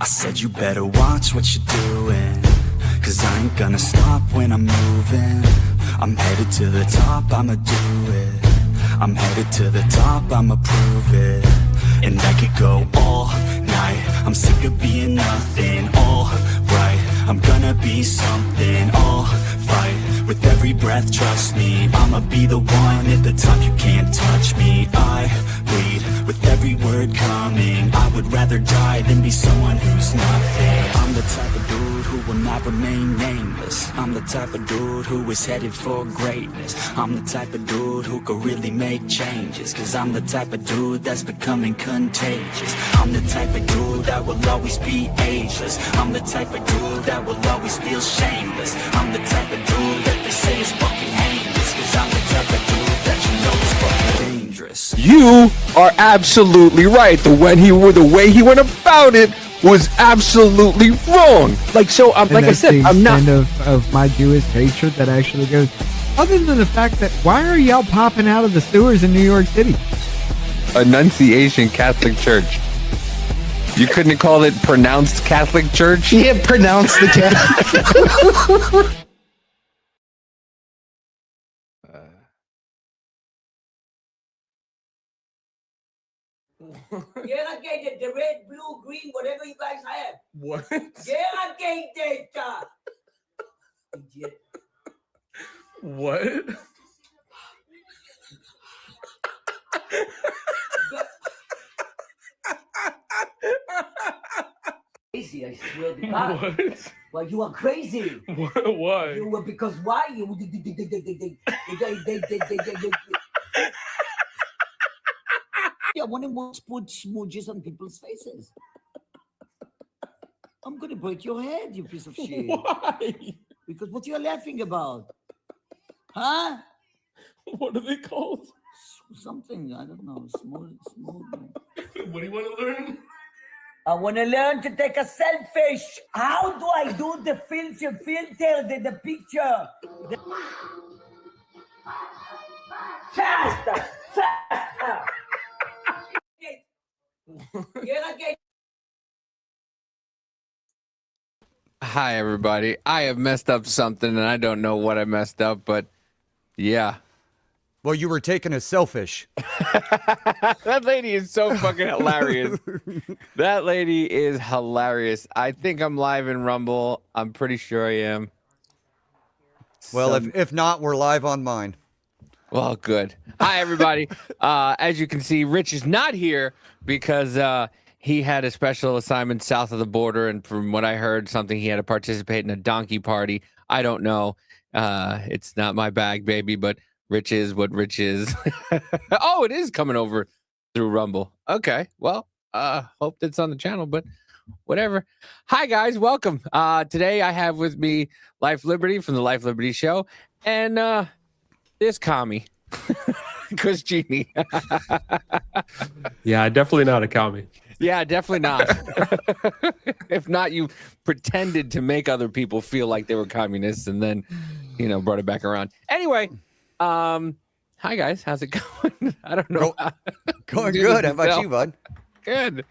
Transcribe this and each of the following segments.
I said you better watch what you're doing, 'cause I ain't gonna stop when I'm moving. I'm headed to the top, I'ma do it. I'm headed to the top, I'ma prove it. And I could go all night, I'm sick of being nothing. All right, I'm gonna be something. All fight with every breath, trust me. I'ma be the one at the top, you can't touch me. I bleed with every word coming. I would rather die than be someone who's nothing. I'm the type of dude who will not remain nameless. I'm the type of dude who is headed for greatness. I'm the type of dude who could really make changes, 'cause I'm the type of dude that's becoming contagious. I'm the type of dude that will always be ageless. I'm the type of dude that will always feel shameless. I'm the type of dude that they say is fucking heinous, 'cause I'm the type of dude that you know is fucking dangerous. You are absolutely right. The way he went about it was absolutely wrong. Like, so, like I said, I'm not of my Jewish hatred that actually goes. Other than the fact that why are y'all popping out of the sewers in New York City? Annunciation Catholic Church. You couldn't call it pronounced Catholic Church? Yeah, pronounce the Catholic. Get the red, blue, green, whatever you guys have. What? Get idiot. What? Crazy, I swear to God. What? Well, you are crazy. Why? You were because why you? Yeah, one and one put smooches on people's faces. I'm gonna break your head, you piece of shit. Why? Because what you're laughing about, huh? What are they called? Something I don't know. Small. What do you want to learn? I want to learn to take a selfish. How do I do the filter, the picture? Faster! Hi, everybody. I have messed up something, and I don't know what I messed up, but yeah. Well, you were taking a selfish. That lady is so fucking hilarious. That lady is hilarious. I think I'm live in Rumble. I'm pretty sure I am. Well, if not, we're live on mine. Well, good. Hi, everybody. As you can see, Rich is not here because he had a special assignment south of the border, and from what I heard, something he had to participate in a donkey party. I don't know. It's not my bag, baby, but Rich is what Rich is. Oh, it is coming over through Rumble. Okay, well, hope that's on the channel, but whatever. Hi, guys. Welcome. Today I have with me Life Liberty from the Life Liberty Show, and this commie, Chris Genie. Yeah, definitely not a commie. Yeah, definitely not. If not, you pretended to make other people feel like they were communists and then, brought it back around. Anyway, hi guys, how's it going? I don't know. Going good. How about you, bud? Good.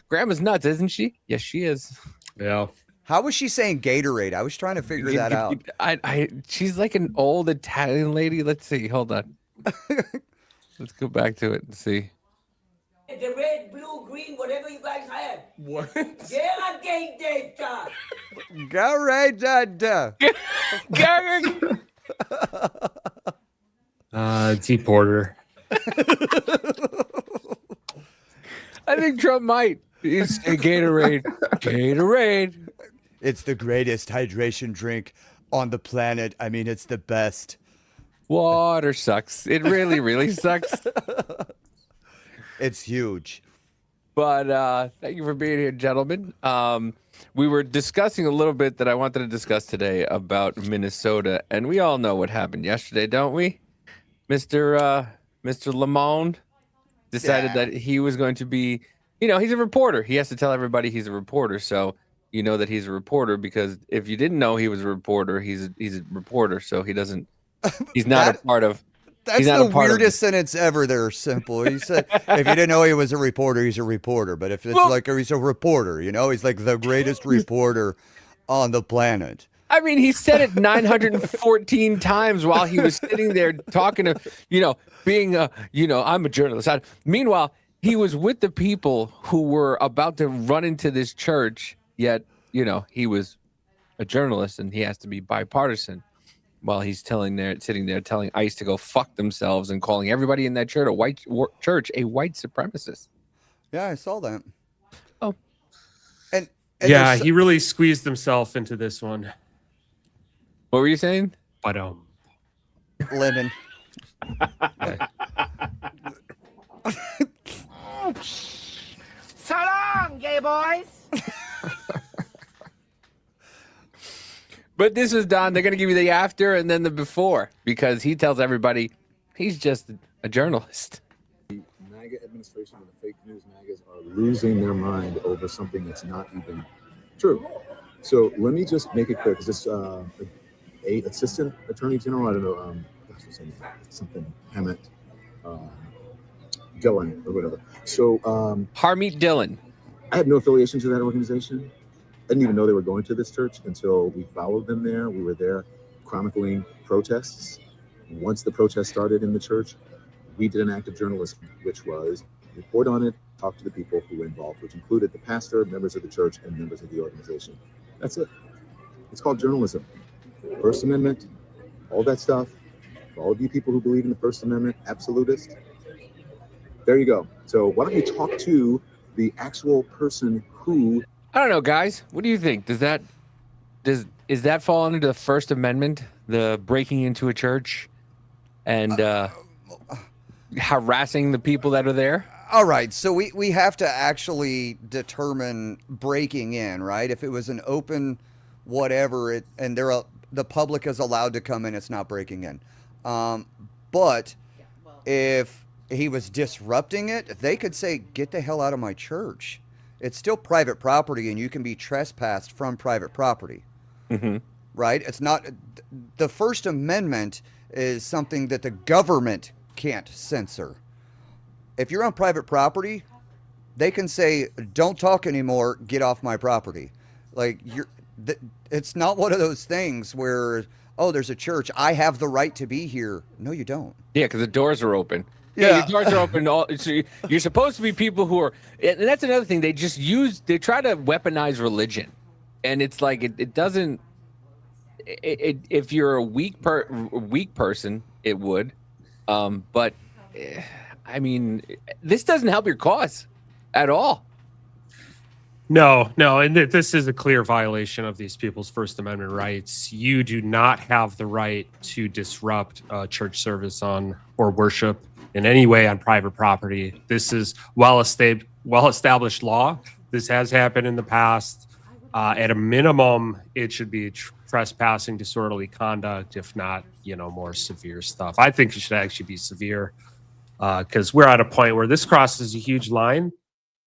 Grandma's nuts, isn't she? Yes, she is. Yeah. How was she saying Gatorade? I was trying to figure that out. She's like an old Italian lady. Let's see. Hold on. Let's go back to it and see. The red, blue, green, whatever you guys have. What? Gatorade. T. Porter. I think Trump might. It's a Gatorade. Gatorade. It's the greatest hydration drink on the planet. I mean, it's the best. Water sucks. It really, really sucks. It's huge. But thank you for being here, gentlemen. We were discussing a little bit that I wanted to discuss today about Minnesota, and we all know what happened yesterday, don't we? Mr. Lamond decided that he was going to be, he's a reporter. He has to tell everybody he's a reporter, so you know that he's a reporter, because if you didn't know he was a reporter, he's a reporter, so he's not a part of That's not the a part of weirdest sentence ever there, Simple. He said, if you didn't know he was a reporter, he's a reporter. But if it's like he's a reporter, he's like the greatest reporter on the planet. I mean, he said it 914 times while he was sitting there talking to, being I'm a journalist. Meanwhile, he was with the people who were about to run into this church, yet, he was a journalist and he has to be bipartisan while he's sitting there telling ICE to go fuck themselves and calling everybody in that church a white supremacist. Yeah, I saw that. Oh. And yeah, he really squeezed himself into this one. What were you saying? But lemon. So long, gay boys. But this is Don. They're going to give you the after and then the before because he tells everybody he's just a journalist. The MAGA administration and the fake news MAGAs are losing their mind over something that's not even true. So let me just make it clear because this assistant attorney general, I don't know, something Hammett, Dillon or whatever. So Harmeet Dillon. I had no affiliation to that organization. I didn't even know they were going to this church until we followed them there. We were there chronicling protests. Once the protest started in the church, we did an act of journalism, which was report on it, talk to the people who were involved, which included the pastor, members of the church, and members of the organization. That's it. It's called journalism. First Amendment, all that stuff. For all of you people who believe in the First Amendment, absolutist, there you go. So why don't you talk to the actual person who... I don't know, guys. What do you think? Is that fall under the First Amendment, the breaking into a church and harassing the people that are there? All right, so we have to actually determine breaking in, right? If it was an open whatever, the public is allowed to come in, it's not breaking in. But if he was disrupting it, they could say, get the hell out of my church. It's still private property, and you can be trespassed from private property, right? It's not, the First Amendment is something that the government can't censor. If you're on private property, they can say, don't talk anymore, get off my property. Like, it's not one of those things where, oh, there's a church, I have the right to be here. No, you don't. Yeah, because the doors are open. Yeah, the doors are open. So you're supposed to be people who are, and that's another thing. They try to weaponize religion, and it's like it doesn't. If you're a weak person, it would, but I mean, this doesn't help your cause at all. No, and this is a clear violation of these people's First Amendment rights. You do not have the right to disrupt church service or worship in any way on private property. This is well-established law. This has happened in the past. At a minimum, it should be trespassing, disorderly conduct, if not, more severe stuff. I think it should actually be severe because we're at a point where this crosses a huge line,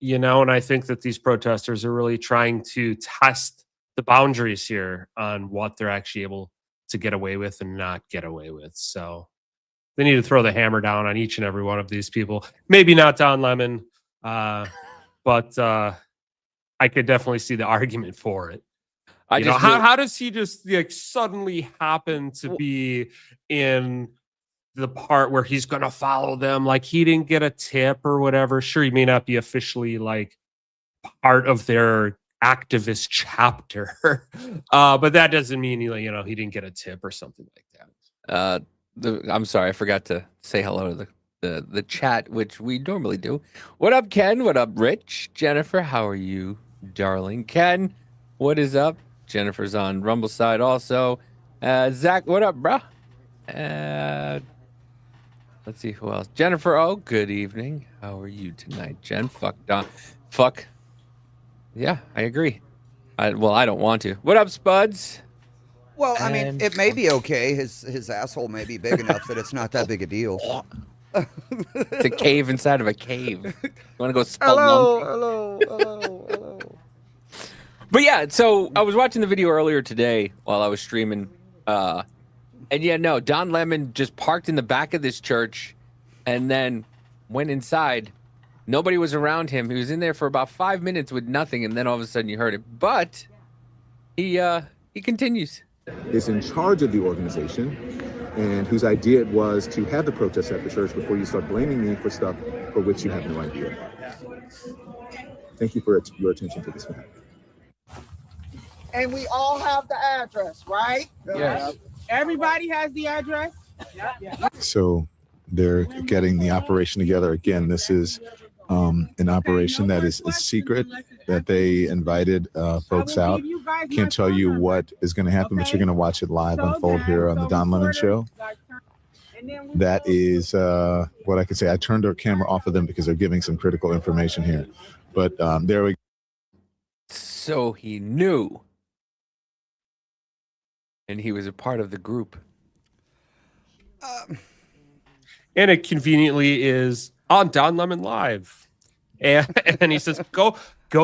and I think that these protesters are really trying to test the boundaries here on what they're actually able to get away with and not get away with. So they need to throw the hammer down on each and every one of these people. Maybe not Don Lemon, but I could definitely see the argument for it. How does he just suddenly happen to be in the part where he's going to follow them? Like he didn't get a tip or whatever. Sure, he may not be officially part of their activist chapter, but that doesn't mean he didn't get a tip or something like that. I'm sorry, I forgot to say hello to the chat, which we normally do. What up, Ken? What up, Rich? Jennifer, how are you, darling? Ken, what is up? Jennifer's on Rumble side also. Zach, what up, bruh? Let's see who else. Jennifer, oh, good evening. How are you tonight, Jen? Fuck Don. Fuck. Yeah, I agree. I don't want to. What up, Spuds? Well, I mean, it may be okay. His asshole may be big enough that it's not that big a deal. It's a cave inside of a cave. You want to go spelunking? Hello. But yeah, so I was watching the video earlier today while I was streaming And yeah, no, Don Lemon just parked in the back of this church and then went inside. Nobody was around him. He was in there for about 5 minutes with nothing, and then all of a sudden you heard it. But he continues. Is in charge of the organization and whose idea it was to have the protest at the church before you start blaming me for stuff for which you have no idea. Thank you for your attention to this fact. And we all have the address, right? Yes. Everybody has the address? So they're getting the operation together. Again, this is an operation that is secret, that they invited folks out. Can't tell you what is going to happen, but you're going to watch it live unfold here on the Don Lemon Show. That is what I can say. I turned our camera off of them because they're giving some critical information here. But there we go. So he knew. And he was a part of the group. And it conveniently is on Don Lemon Live. And he says, go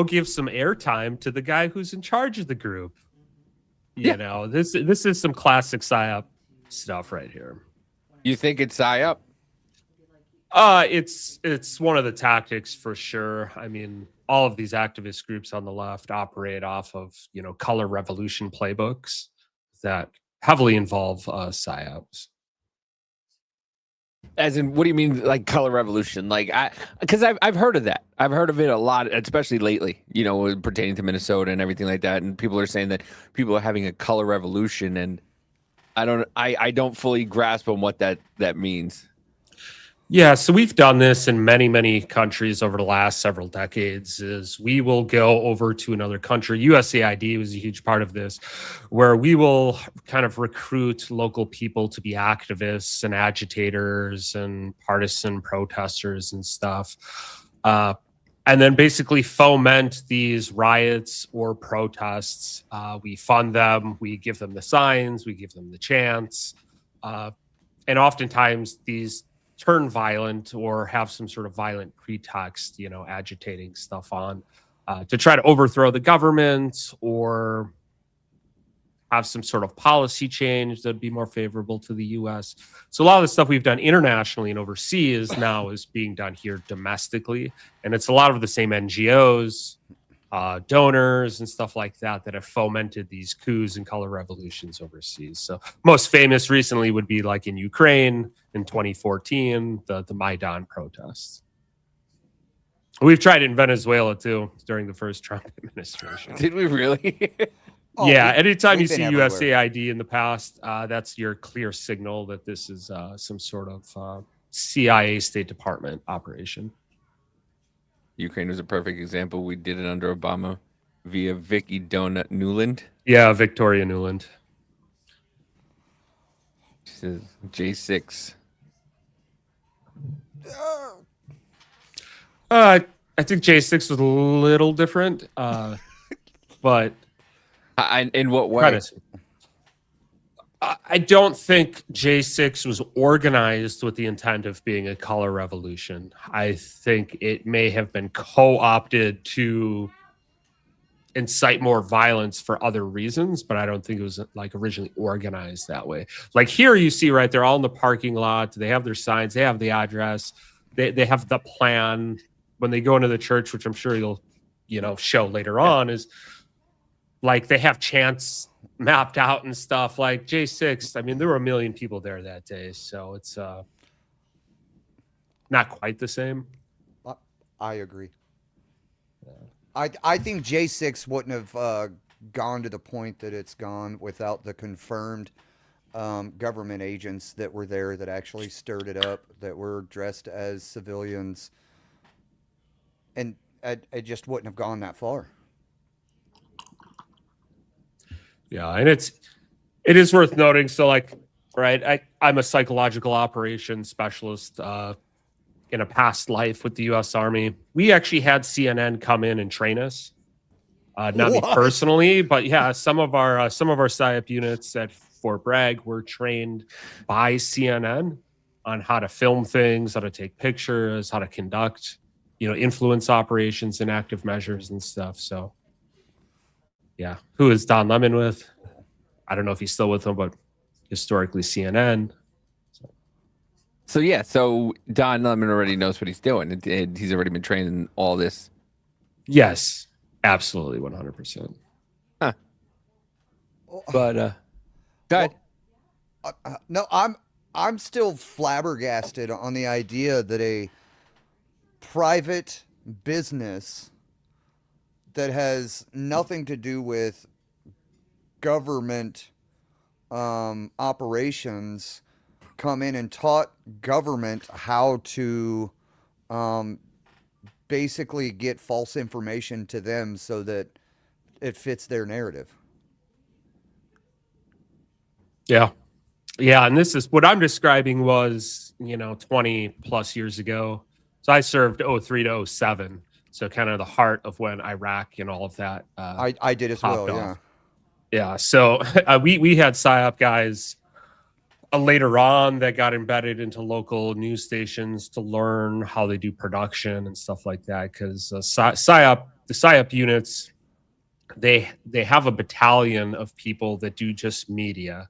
give some airtime to the guy who's in charge of the group. You know, this is some classic PSYOP stuff right here. You think it's PSYOP? It's one of the tactics for sure. I mean, all of these activist groups on the left operate off of, color revolution playbooks that heavily involve PSYOPs. As in, what do you mean, like color revolution? Like, because I've heard of that. I've heard of it a lot, especially lately. Pertaining to Minnesota and everything like that. And people are saying that people are having a color revolution, and I don't fully grasp on what that means. Yeah, so we've done this in many, many countries over the last several decades. Is we will go over to another country. USAID was a huge part of this, where we will kind of recruit local people to be activists and agitators and partisan protesters and stuff. And then basically foment these riots or protests. We fund them, we give them the signs, we give them the chants. And oftentimes these turn violent or have some sort of violent pretext, agitating stuff on to try to overthrow the government or have some sort of policy change that would be more favorable to the U.S. So a lot of the stuff we've done internationally and overseas now is being done here domestically. And it's a lot of the same NGOs, donors and stuff like that have fomented these coups and color revolutions overseas. So most famous recently would be like in Ukraine in 2014, the Maidan protests. We've tried it in Venezuela too during the first Trump administration. Did we really? Yeah, anytime you we've see been everywhere. USAID in the past, that's your clear signal that this is some sort of CIA State Department operation. Ukraine was a perfect example. We did it under Obama via Vicky Donut Newland. Yeah, Victoria Nuland. She says J6. I think J6 was a little different, but In what way? I don't think J6 was organized with the intent of being a color revolution. I think it may have been co-opted to incite more violence for other reasons, but I don't think it was like originally organized that way. Like here you see, right, they're all in the parking lot. They have their signs. They have the address. They have the plan. When they go into the church, which I'm sure you'll, show later on, is like they have chants mapped out and stuff. Like J6, I mean, there were 1 million people there that day, so it's not quite the same. I agree. I think J6 wouldn't have gone to the point that it's gone without the confirmed government agents that were there that actually stirred it up, that were dressed as civilians. And it just wouldn't have gone that far. Yeah, and it is worth noting. So, like, right, I'm a psychological operations specialist in a past life with the U.S. Army. We actually had CNN come in and train us, not me personally, but yeah, some of our PSYOP units at Fort Bragg were trained by CNN on how to film things, how to take pictures, how to conduct, influence operations and active measures and stuff. So. Yeah. Who is Don Lemon with? I don't know if he's still with him, but historically CNN. So yeah, so Don Lemon already knows what he's doing. He's already been trained in all this. Yes, absolutely, 100%. Huh. But go ahead. No, I'm still flabbergasted on the idea that a private business that has nothing to do with government operations come in and taught government how to basically get false information to them so that it fits their narrative. Yeah. Yeah, and this is what I'm describing was, 20 plus years ago. So I served 03 to 07. So kind of the heart of when Iraq and all of that. I did as well, yeah. Yeah. So we had PSYOP guys later on that got embedded into local news stations to learn how they do production and stuff like that. Because the PSYOP units, they have a battalion of people that do just media.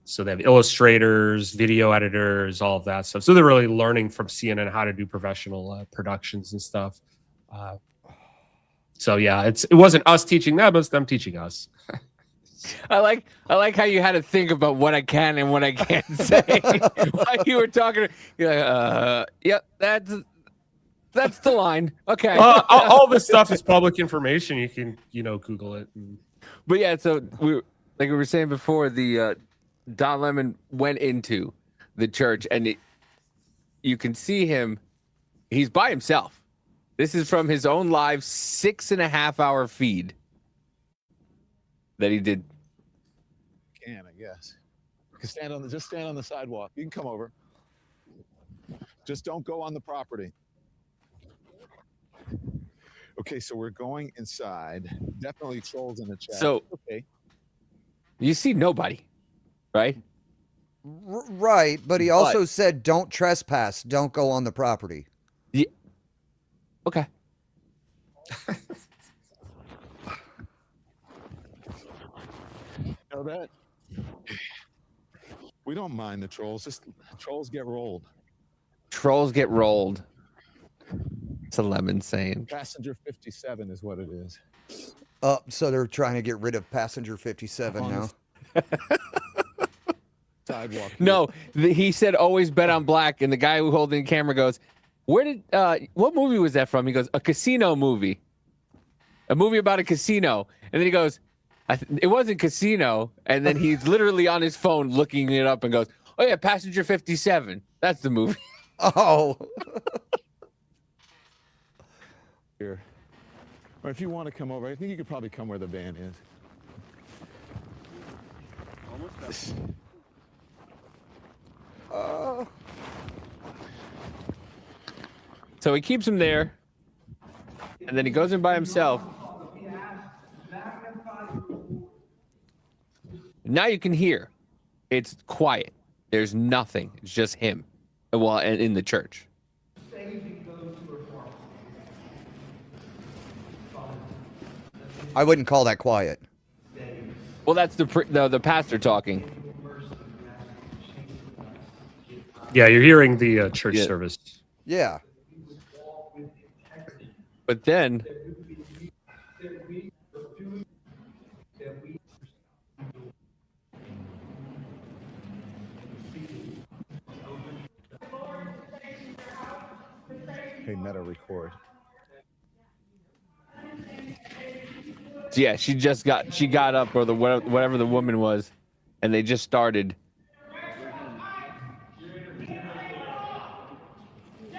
So they have illustrators, video editors, all of that stuff. So they're really learning from CNN how to do professional productions and stuff. So yeah, it wasn't us teaching them; it was them teaching us. I like how you had to think about what I can and what I can't say while you were talking. You're like, yep, that's the line. Okay. All this stuff is public information. You can, Google it. But yeah, so we were saying before, the Don Lemon went into the church, and you can see him. He's by himself. This is from his own live 6.5-hour feed that he did. I guess. You can stand on the sidewalk. You can come over. Just don't go on the property. Okay, so we're going inside. Definitely trolls in the chat. So okay. You see nobody, right? Right, but he also said don't trespass, don't go on the property. Yeah. Okay. Know that? We don't mind the trolls. Just trolls get rolled. Trolls get rolled. It's a Lemon saying. Passenger 57 is what it is. So they're trying to get rid of passenger 57 now. Sidewalk. No, he said always bet on black, and the guy who holding the camera goes, "Where did what movie was that from?" He goes, "A casino movie, a movie about a casino," and then he goes, "It wasn't Casino," and then he's literally on his phone looking it up and goes, "Oh yeah, Passenger 57, that's the movie." Oh. Here. Or if you want to come over, I think you could probably come where the van is. So he keeps him there, and then he goes in by himself. Now you can hear. It's quiet. There's nothing. It's just him. Well, and in the church. I wouldn't call that quiet. Well, that's the pastor talking. Yeah, you're hearing the church service. Yeah. But then Hey, Meta record. Yeah, she got up, or whatever the woman was, and they just started.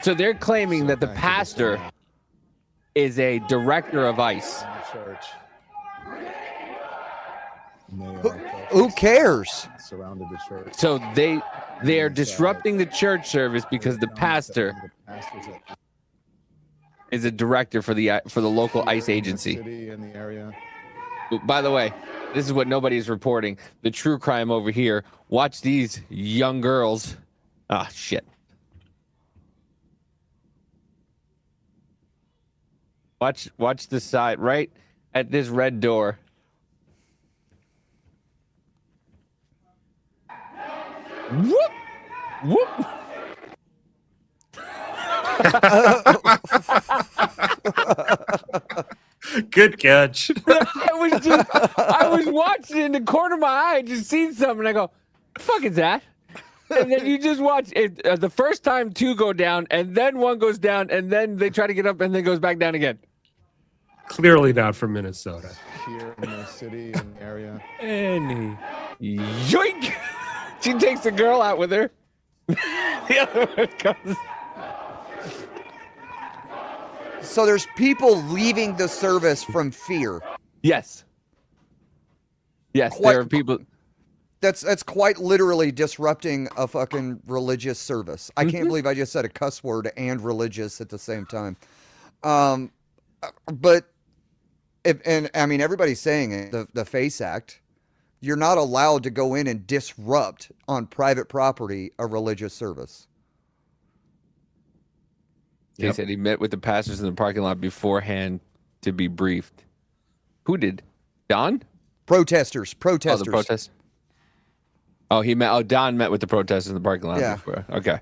So they're claiming that the pastor is a director of ICE. Who cares? Surrounded the church. So they are disrupting the church service because the pastor is a director for the local ICE agency. By the way, this is what nobody's reporting. The true crime over here. Watch these young girls. Ah, shit. Watch the side right at this red door. Whoop, whoop. Good catch. I was watching it in the corner of my eye, just seen something. And I go, "The fuck is that?" And then you just watch it. The first time 2 go down, and then 1 goes down, and then they try to get up, and then goes back down again. Clearly not from Minnesota. Here in the city and area. And yoink! She takes the girl out with her. The other one comes. So there's people leaving the service from fear. Yes. Yes, there are people. That's quite literally disrupting a fucking religious service. I can't believe I just said a cuss word and religious at the same time. But I mean, everybody's saying it, the FACE Act, you're not allowed to go in and disrupt on private property a religious service. He said he met with the pastors in the parking lot beforehand to be briefed. Who did? Don? Protesters. Oh, the protest. Oh, Don met with the protesters in the parking lot before. Okay.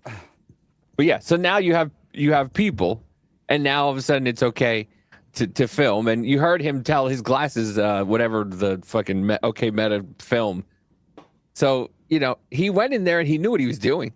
But yeah, so now you have people, and now all of a sudden it's okay to film. And you heard him tell his glasses, whatever the fucking Meta film. So, he went in there and he knew what he was doing.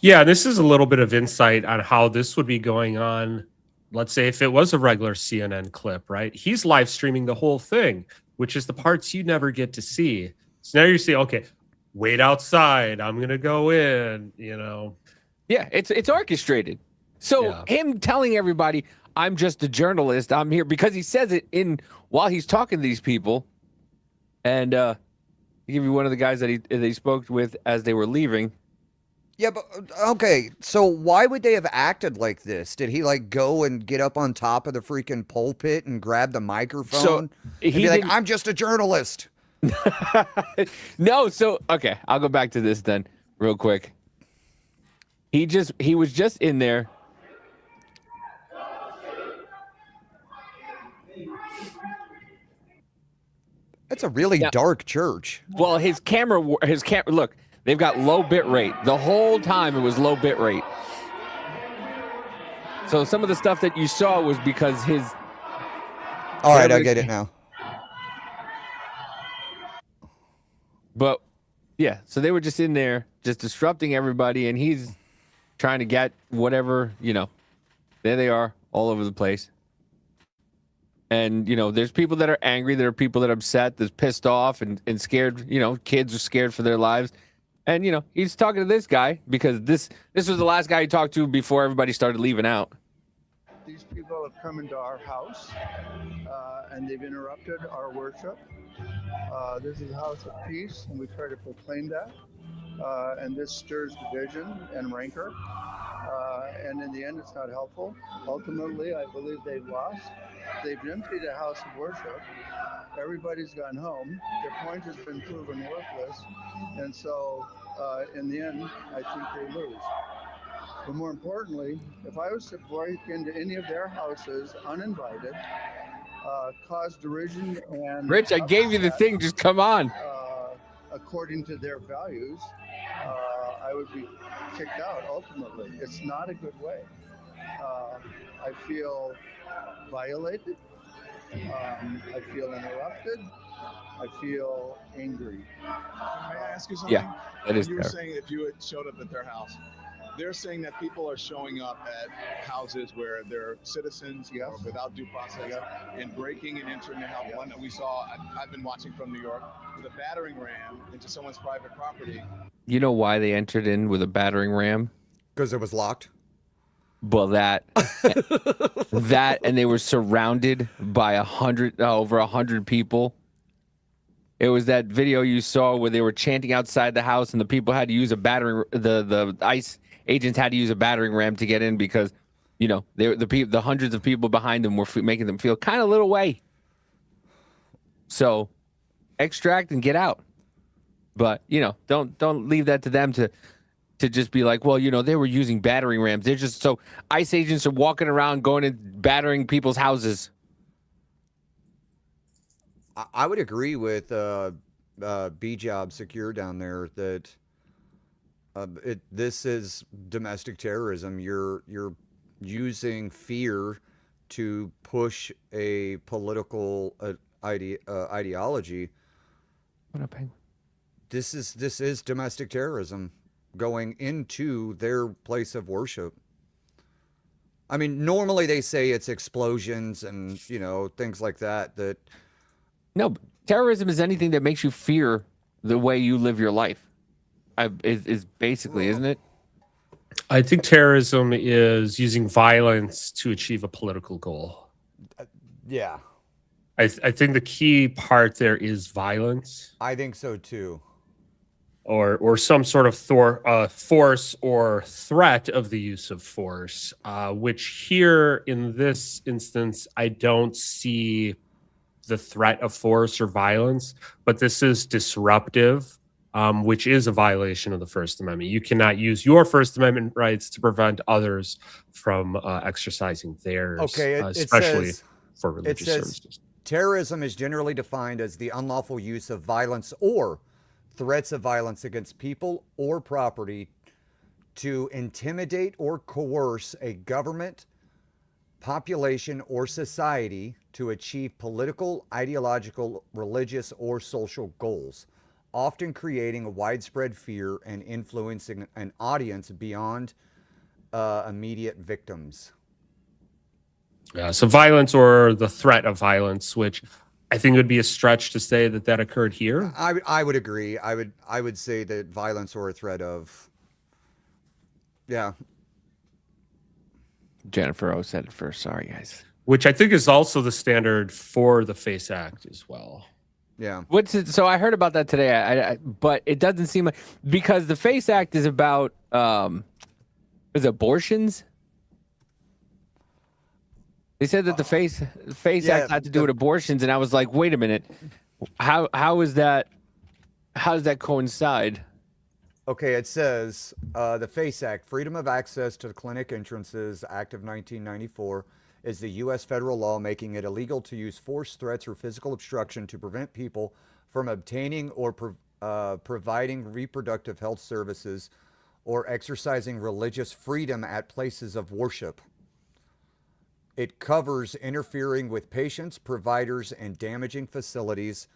Yeah, this is a little bit of insight on how this would be going on. Let's say if it was a regular CNN clip, right? He's live streaming the whole thing, which is the parts you never get to see. So now you see, okay, wait outside. I'm going to go in, Yeah, it's orchestrated. So him telling everybody, I'm just a journalist. I'm here because he says it while he's talking to these people. And I'll give you one of the guys that he spoke with as they were leaving. Yeah, but okay, so why would they have acted like this? Did he go and get up on top of the freaking pulpit and grab the microphone? And be like, I'm just a journalist. No, so okay, I'll go back to this then real quick. He was just in there. That's a really dark church. Well, his camera, look, they've got low bit rate. The whole time it was low bit rate. So some of the stuff that you saw was because his. All right, I get it now. But yeah, so they were just in there, just disrupting everybody, and he's trying to get whatever, there they are all over the place. And, there's people that are angry. There are people that are upset, that's pissed off and scared. Kids are scared for their lives. And, he's talking to this guy because this was the last guy he talked to before everybody started leaving out. These people have come into our house and they've interrupted our worship. This is a house of peace, and we try to proclaim that. And this stirs division and rancor. And in the end, it's not helpful. Ultimately, I believe they've lost. They've emptied a house of worship. Everybody's gone home. Their point has been proven worthless. And so, in the end, I think they lose. But more importantly, if I was to break into any of their houses uninvited, cause derision and... Rich, I gave you the thing. Just come on. According to their values, I would be kicked out ultimately. It's not a good way. I feel violated. I feel interrupted. I feel angry. May I ask you something? Yeah, that is You were fair. saying if you had showed up at their house, they're saying that people are showing up at houses where they're citizens without due process and breaking and entering the house. One that we saw, I've been watching from New York, with a battering ram into someone's private property. You know why they entered in with a battering ram? Because it was locked. Well, that, and they were surrounded by over 100 people. It was that video you saw where they were chanting outside the house, and the people had to use a battering. The ICE agents had to use a battering ram to get in because, the hundreds of people behind them were making them feel kind of a little way. So, extract and get out. But don't leave that to them to just be like, well, they were using battering rams. They're just so ICE agents are walking around going and battering people's houses. I would agree with B job secure down there, that this is domestic terrorism. You're using fear to push a political ideology. What up, Penguin? This is domestic terrorism going into their place of worship. I mean, normally they say it's explosions and, you know, things like that. No, terrorism is anything that makes you fear the way you live your life. Is basically, isn't it? I think terrorism is using violence to achieve a political goal. Yeah. I think the key part there is violence. I think so too. Or some sort of force or threat of the use of force, which here in this instance, I don't see the threat of force or violence, but this is disruptive, which is a violation of the First Amendment. You cannot use your First Amendment rights to prevent others from exercising theirs, Okay, especially for religious services. Terrorism is generally defined as the unlawful use of violence or threats of violence against people or property to intimidate or coerce a government, population, or society to achieve political, ideological, religious, or social goals, often creating a widespread fear and influencing an audience beyond immediate victims. Yeah, so violence or the threat of violence, which I think would be a stretch to say that occurred here. I would agree. I would say that violence or a threat of, yeah. Jennifer O said it first. Sorry, guys. Which I think is also the standard for the FACE Act as well. Yeah. What's it? So I heard about that today, but it doesn't seem like, because the FACE Act is about is abortions. They said that the FACE Act had to do with abortions, and I was like, wait a minute, how is that? How does that coincide? Okay, it says the FACE Act, Freedom of Access to Clinic Entrances Act of 1994, is the U.S. federal law making it illegal to use force, threats, or physical obstruction to prevent people from obtaining or providing reproductive health services or exercising religious freedom at places of worship. It covers interfering with patients, providers, and damaging facilities,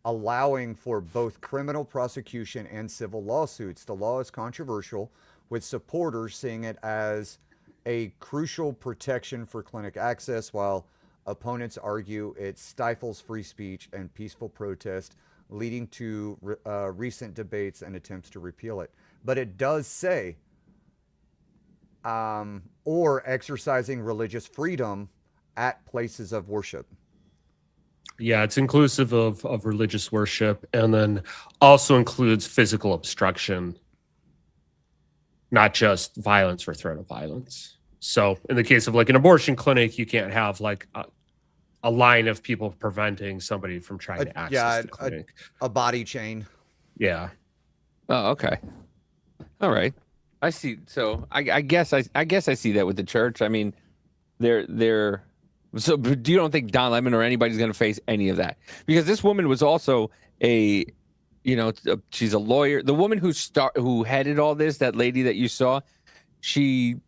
allowing for both criminal prosecution and civil lawsuits. The law is controversial, with supporters seeing it as a crucial protection for clinic access, while opponents argue it stifles free speech and peaceful protest, leading to recent debates and attempts to repeal it. But it does say, or exercising religious freedom at places of worship. Yeah, it's inclusive of religious worship, and then also includes physical obstruction, not just violence or threat of violence. So in the case of like an abortion clinic, you can't have like a line of people preventing somebody from trying to access the clinic. A body chain. Yeah. Oh, okay. All right. I see. So I guess I see that with the church. I mean, they're. So do you don't think Don Lemon or anybody's going to face any of that? Because this woman was also she's a lawyer. The woman who headed all this, that lady that you saw, whatchamacallit?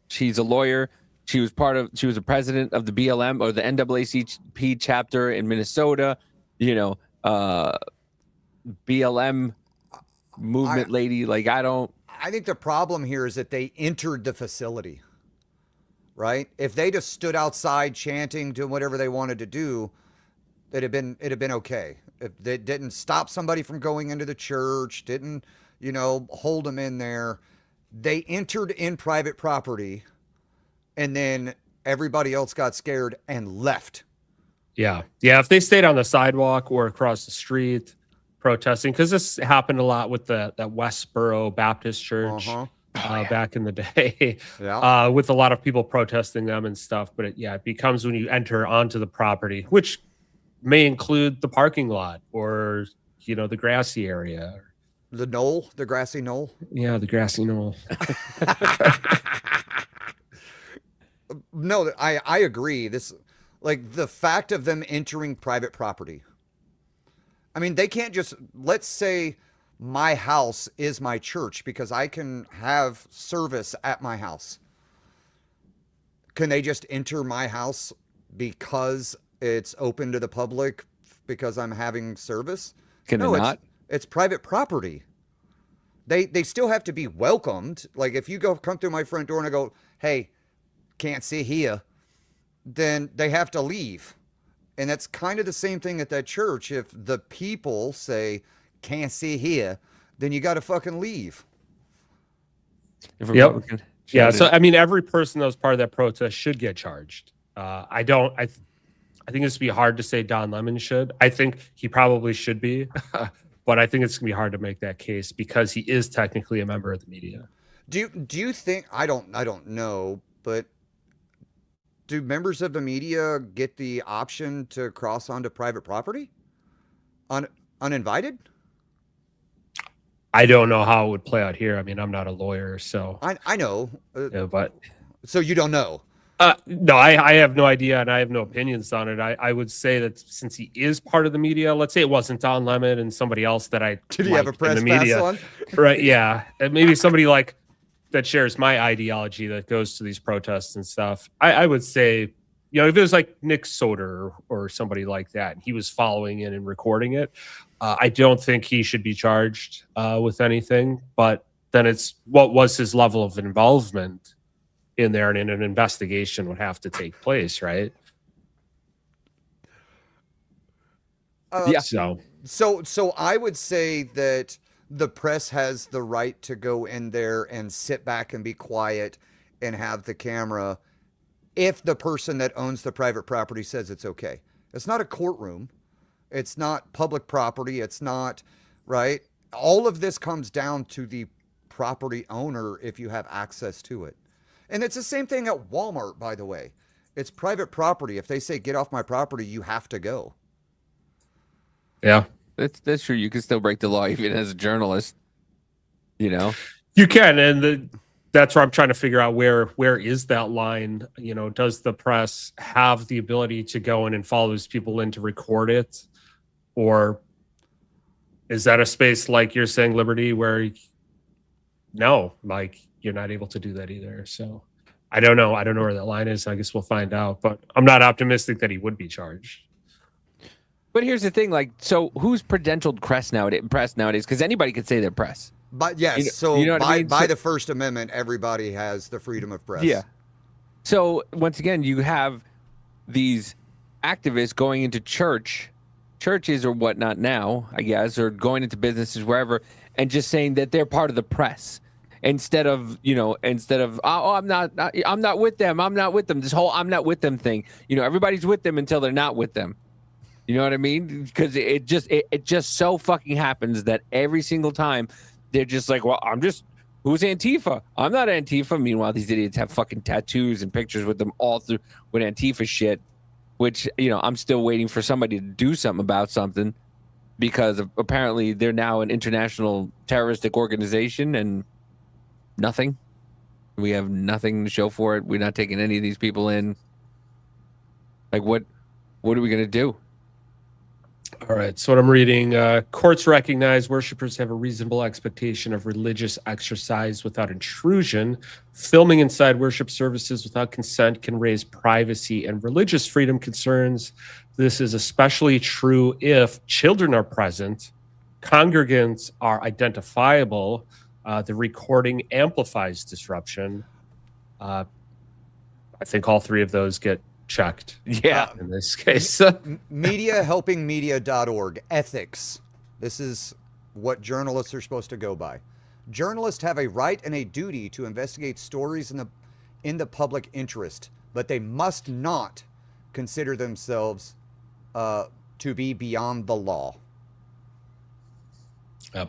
She's a lawyer. She was a president of the BLM or the NAACP chapter in Minnesota. BLM movement lady. Like, I think the problem here is that they entered the facility, right? If they just stood outside chanting, doing whatever they wanted to do, it'd have been okay. If they didn't stop somebody from going into the church, didn't, hold them in there. They entered in private property, and then everybody else got scared and left. Yeah. If they stayed on the sidewalk or across the street protesting, because this happened a lot with that Westboro Baptist Church back in the day, with a lot of people protesting them and stuff. But it becomes when you enter onto the property, which may include the parking lot or, the grassy area. The knoll, the grassy knoll. Yeah, the grassy knoll. No, I agree. This, like, the fact of them entering private property, I mean, they can't just, let's say my house is my church because I can have service at my house. Can they just enter my house because it's open to the public because I'm having service? Can they not? It's private property. They still have to be welcomed. Like if you come through my front door and I go, hey, can't sit here, then they have to leave. And that's kind of the same thing at that church. If the people say, can't sit here, then you got to fucking leave. Yep. Yeah. So, I mean, every person that was part of that protest should get charged. I think it's be hard to say Don Lemon should. I think he probably should be, but I think it's gonna be hard to make that case because he is technically a member of the media. Do you think, I don't know, but do members of the media get the option to cross onto private property uninvited? I don't know how it would play out here. I mean, I'm not a lawyer, so I know, but so you don't know. No, I have no idea, and I have no opinions on it. I would say that since he is part of the media, let's say it wasn't Don Lemon and somebody else that I did he have a press in the media, pass on? Right? Yeah, and maybe somebody like that shares my ideology that goes to these protests and stuff. I would say, you know, if it was like Nick Soder or somebody like that, and he was following in and recording it, I don't think he should be charged with anything. But then it's what was his level of involvement in there, and an investigation would have to take place, right? Yeah. So I would say that the press has the right to go in there and sit back and be quiet and have the camera if the person that owns the private property says it's okay. It's not a courtroom. It's not public property. It's not, right? All of this comes down to the property owner if you have access to it. And it's the same thing at Walmart, by the way. It's private property. If they say, get off my property, you have to go. Yeah. That's true. You can still break the law even as a journalist, you know? You can, and that's where I'm trying to figure out where is that line? You know, does the press have the ability to go in and follow those people in to record it? Or is that a space like you're saying, Liberty, where no, like you're not able to do that either? So I don't know. I don't know where that line is. I guess we'll find out. But I'm not optimistic that he would be charged. But here's the thing, like, so who's credentialed press nowadays? Because anybody could say they're press. But yes, so you know what I mean? by the First Amendment, everybody has the freedom of press. Yeah. So once again, you have these activists going into churches or whatnot now, I guess, or going into businesses wherever, and just saying that they're part of the press. Instead of oh, I'm not with them. I'm not with them. This whole I'm not with them thing. You know, everybody's with them until they're not with them. You know what I mean? Because it just so fucking happens that every single time they're just like, well, who's Antifa? I'm not Antifa. Meanwhile, these idiots have fucking tattoos and pictures with them all through with Antifa shit, which, you know, I'm still waiting for somebody to do something about something because apparently they're now an international terroristic organization and nothing. We have nothing to show for it. We're not taking any of these people in. Like, what are we going to do? All right. So what I'm reading, courts recognize worshipers have a reasonable expectation of religious exercise without intrusion. Filming inside worship services without consent can raise privacy and religious freedom concerns. This is especially true if children are present, congregants are identifiable, the recording amplifies disruption. I think all three of those get checked. Yeah. In this case. Mediahelpingmedia.org. Ethics. This is what journalists are supposed to go by. Journalists have a right and a duty to investigate stories in the public interest, but they must not consider themselves to be beyond the law.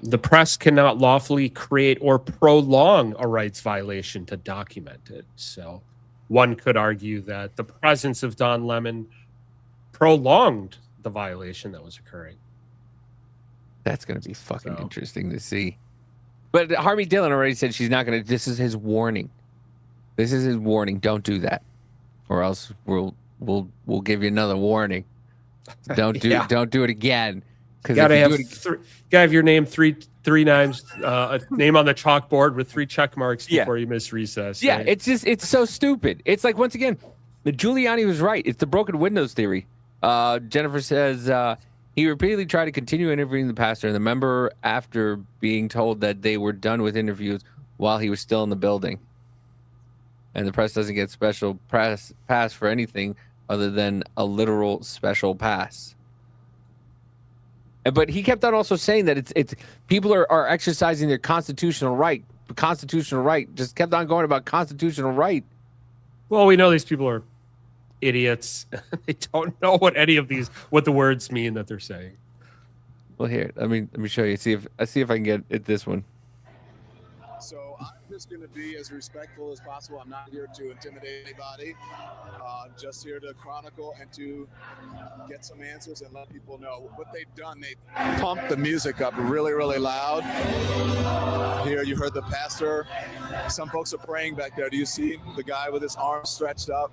The press cannot lawfully create or prolong a rights violation to document it. So one could argue that the presence of Don Lemon prolonged the violation that was occurring. That's going to be fucking interesting to see. But Harvey Dillon already said she's not going to. This is his warning. This is his warning. Don't do that, or else we'll give you another warning. Don't do it again. Gotta have your name three times, a name on the chalkboard with 3 check marks before you miss recess. Yeah, right? it's so stupid. It's like, once again, the Giuliani was right. It's the broken windows theory. Jennifer says he repeatedly tried to continue interviewing the pastor and the member after being told that they were done with interviews while he was still in the building. And the press doesn't get special pass for anything other than a literal special pass. But he kept on also saying that it's people are exercising their constitutional right. Constitutional right. Just kept on going about constitutional right. Well, we know these people are idiots. They don't know what the words mean that they're saying. Well, here, let me show you. See if I can get at this one. So I'm just going to be as respectful as possible. I'm not here to intimidate anybody. Just here to chronicle and to get some answers and let people know what they've done. They pumped the music up really, really loud. Here you heard the pastor. Some folks are praying back there. Do you see the guy with his arms stretched up?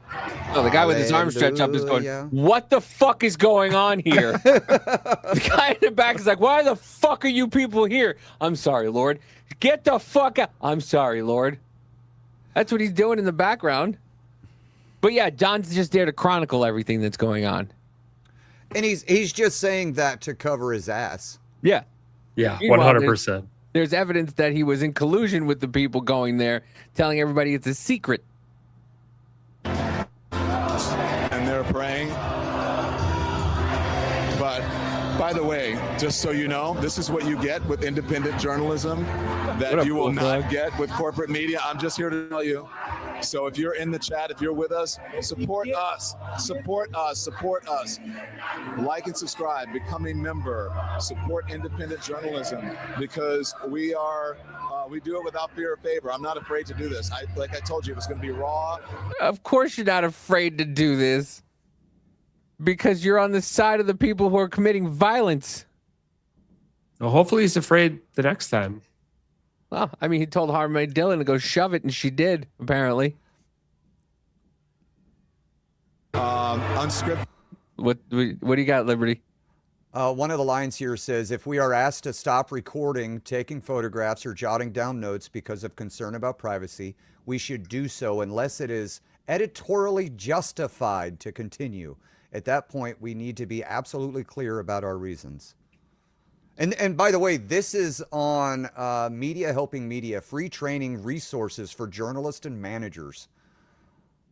No, the guy with his arms stretched up is going, what the fuck is going on here? The guy in the back is like, why the fuck are you people here? I'm sorry, Lord. Get the fuck out. I'm sorry, Lord. That's what he's doing in the background. But yeah, Don's just there to chronicle everything that's going on. And he's just saying that to cover his ass. Yeah. Yeah, 100%. There's evidence that he was in collusion with the people going there, telling everybody it's a secret. And they're praying. But by the way, just so you know, this is what you get with independent journalism that you will not get with corporate media. I'm just here to tell you. So if you're in the chat, if you're with us, support us. Like and subscribe, become a member, support independent journalism, because we do it without fear or favor. I'm not afraid to do this. Like I told you, it was going to be raw. Of course you're not afraid to do this. Because you're on the side of the people who are committing violence. Well, hopefully he's afraid the next time. Well, I mean, he told Harmony Dillon to go shove it, and she did, apparently. Unscripted. What do you got, Liberty? One of the lines here says, if we are asked to stop recording, taking photographs, or jotting down notes because of concern about privacy, we should do so unless it is editorially justified to continue. At that point, we need to be absolutely clear about our reasons. And by the way, this is on Media Helping Media, free training resources for journalists and managers.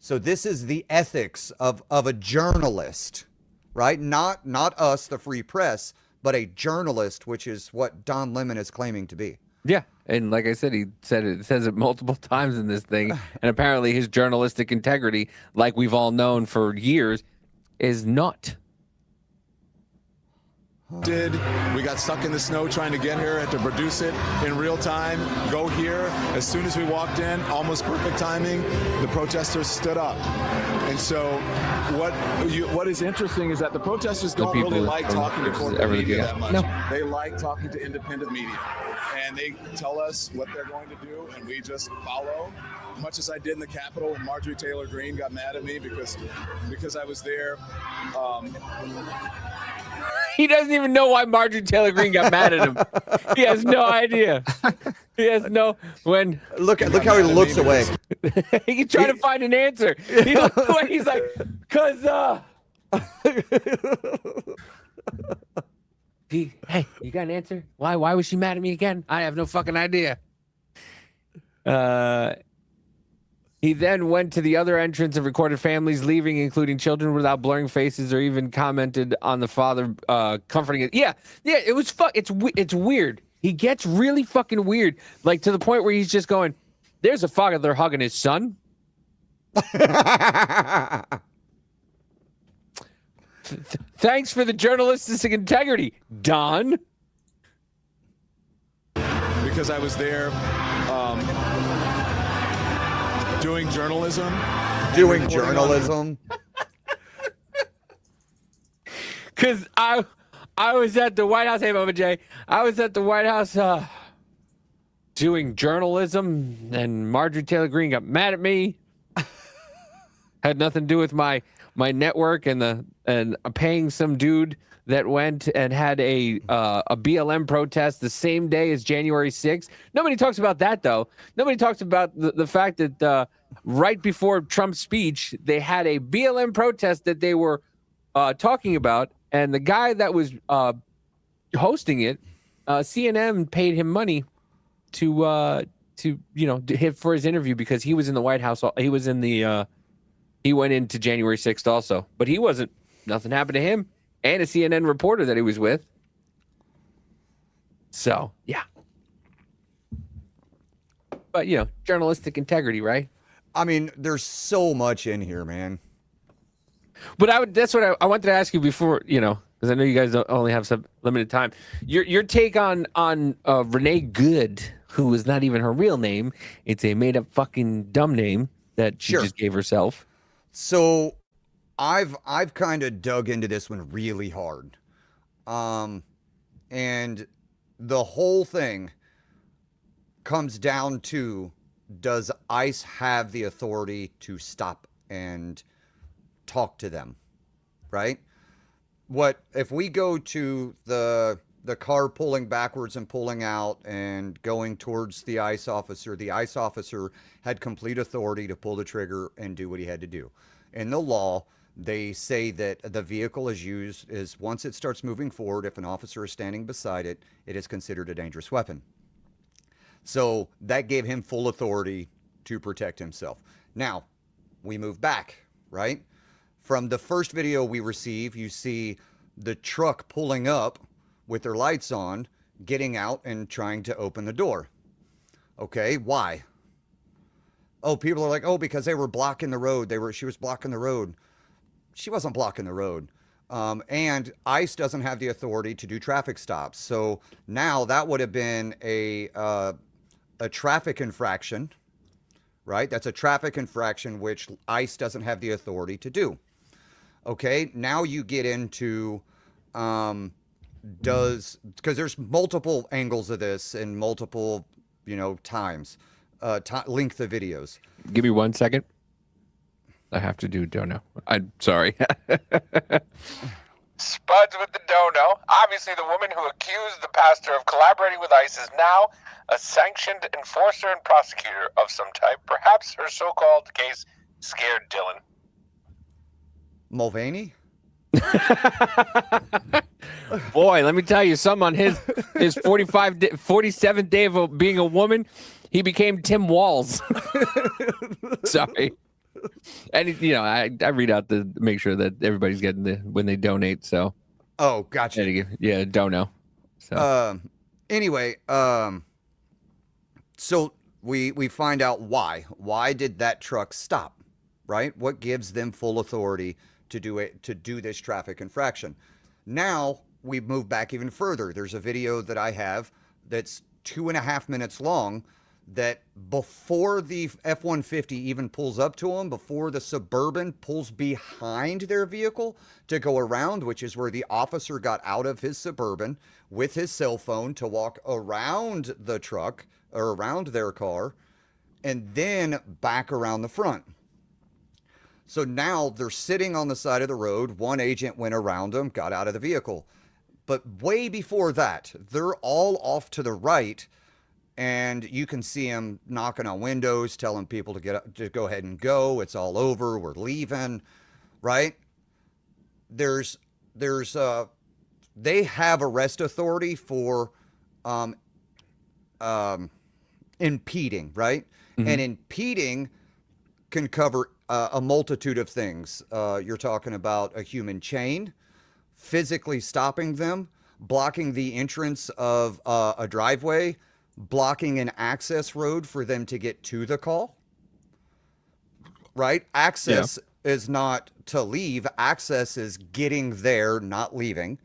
So this is the ethics of a journalist, right? Not us, the free press, but a journalist, which is what Don Lemon is claiming to be. Yeah, and like I said, he says it multiple times in this thing, and apparently his journalistic integrity, like we've all known for years, is not. We got stuck in the snow trying to get here and to produce it in real time. Go here. As soon as we walked in, almost perfect timing, the protesters stood up. And so what is interesting is that the protesters don't really like talking to corporate media that much. No. They like talking to independent media. And they tell us what they're going to do, and we just follow. Much as I did in the Capitol when Marjorie Taylor Greene got mad at me because I was there. He doesn't even know why Marjorie Taylor Greene got mad at him. He has no idea. He has no when. Look how he looks away. He's trying to find an answer. He looks away. He's like, hey, you got an answer? Why was she mad at me again? I have no fucking idea. He then went to the other entrance and recorded families leaving, including children, without blurring faces or even commented on the father comforting it. Yeah, it was it's weird. He gets really fucking weird, like to the point where he's just going, "There's a father hugging his son." Thanks for the journalistic integrity, Don. Because I was there doing journalism. Because I was at the White House. Hey, Mama Jay. I was at the White House doing journalism, and Marjorie Taylor Greene got mad at me. Had nothing to do with my network and paying some dude that went and had a BLM protest the same day as January 6th. Nobody talks about that, though. Nobody talks about the fact that right before Trump's speech, they had a BLM protest that they were talking about, and the guy that was hosting it, CNN paid him money to hit for his interview because he was in the White House. He was in the he went into January 6th also, but he wasn't. Nothing happened to him and a CNN reporter that he was with. So yeah, but journalistic integrity, right? I mean, there's so much in here, man. But that's what I wanted to ask you before, because I know you guys only have some limited time. Your take on Renee Good, who is not even her real name. It's a made up fucking dumb name that she just gave herself. So I've kind of dug into this one really hard. And the whole thing comes down to, does ICE have the authority to stop and talk to them, right? What if we go to the car pulling backwards and pulling out and going towards the ICE officer had complete authority to pull the trigger and do what he had to do. In the law, they say that the vehicle is once it starts moving forward, if an officer is standing beside it, it is considered a dangerous weapon. So that gave him full authority to protect himself. Now, we move back, right? From the first video we receive, you see the truck pulling up with their lights on, getting out and trying to open the door. Okay, why? Oh, people are like, oh, because they were blocking the road. She was blocking the road. She wasn't blocking the road. And ICE doesn't have the authority to do traffic stops. So now that would have been a traffic infraction, right? That's a traffic infraction which ICE doesn't have the authority to do. Okay, now you get into because there's multiple angles of this and multiple times length of videos. Give me 1 second. I have to do dono. I'm sorry. Spuds with the dono. Obviously, the woman who accused the pastor of collaborating with ICE is now a sanctioned enforcer and prosecutor of some type. Perhaps her so-called case scared Dylan. Mulvaney? Boy, let me tell you something. On his 47th day of being a woman, he became Tim Walz. Sorry. And I read out to make sure that everybody's getting when they donate. So. Oh, gotcha. Yeah, dono. So. Anyway, so we find out why. Why did that truck stop? Right? What gives them full authority to do this traffic infraction? Now we move back even further. There's a video that I have that's 2.5 minutes long, that before the F-150 even pulls up to them, before the Suburban pulls behind their vehicle to go around, which is where the officer got out of his Suburban with his cell phone to walk around the truck or around their car and then back around the front. So now they're sitting on the side of the road. One agent went around them, got out of the vehicle. But way before that, they're all off to the right, and you can see them knocking on windows, telling people to go ahead and go. It's all over. We're leaving, right? They have arrest authority for impeding, right? Mm-hmm. And impeding can cover a multitude of things. You're talking about a human chain, physically stopping them, blocking the entrance of a driveway, blocking an access road for them to get to the call, right? Access is not to leave. Access is getting there, not leaving.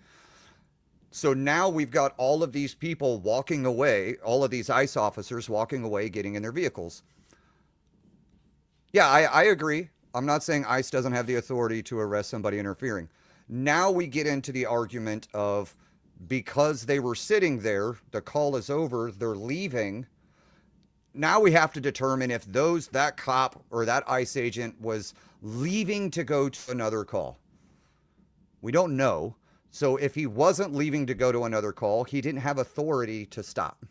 So now we've got all of these people walking away, all of these ICE officers walking away, getting in their vehicles. Yeah, I agree. I'm not saying ICE doesn't have the authority to arrest somebody interfering. Now we get into the argument of, because they were sitting there, the call is over, they're leaving. now we have to determine if that cop or that ICE agent was leaving to go to another call. We don't know. So if he wasn't leaving to go to another call, he didn't have authority to stop.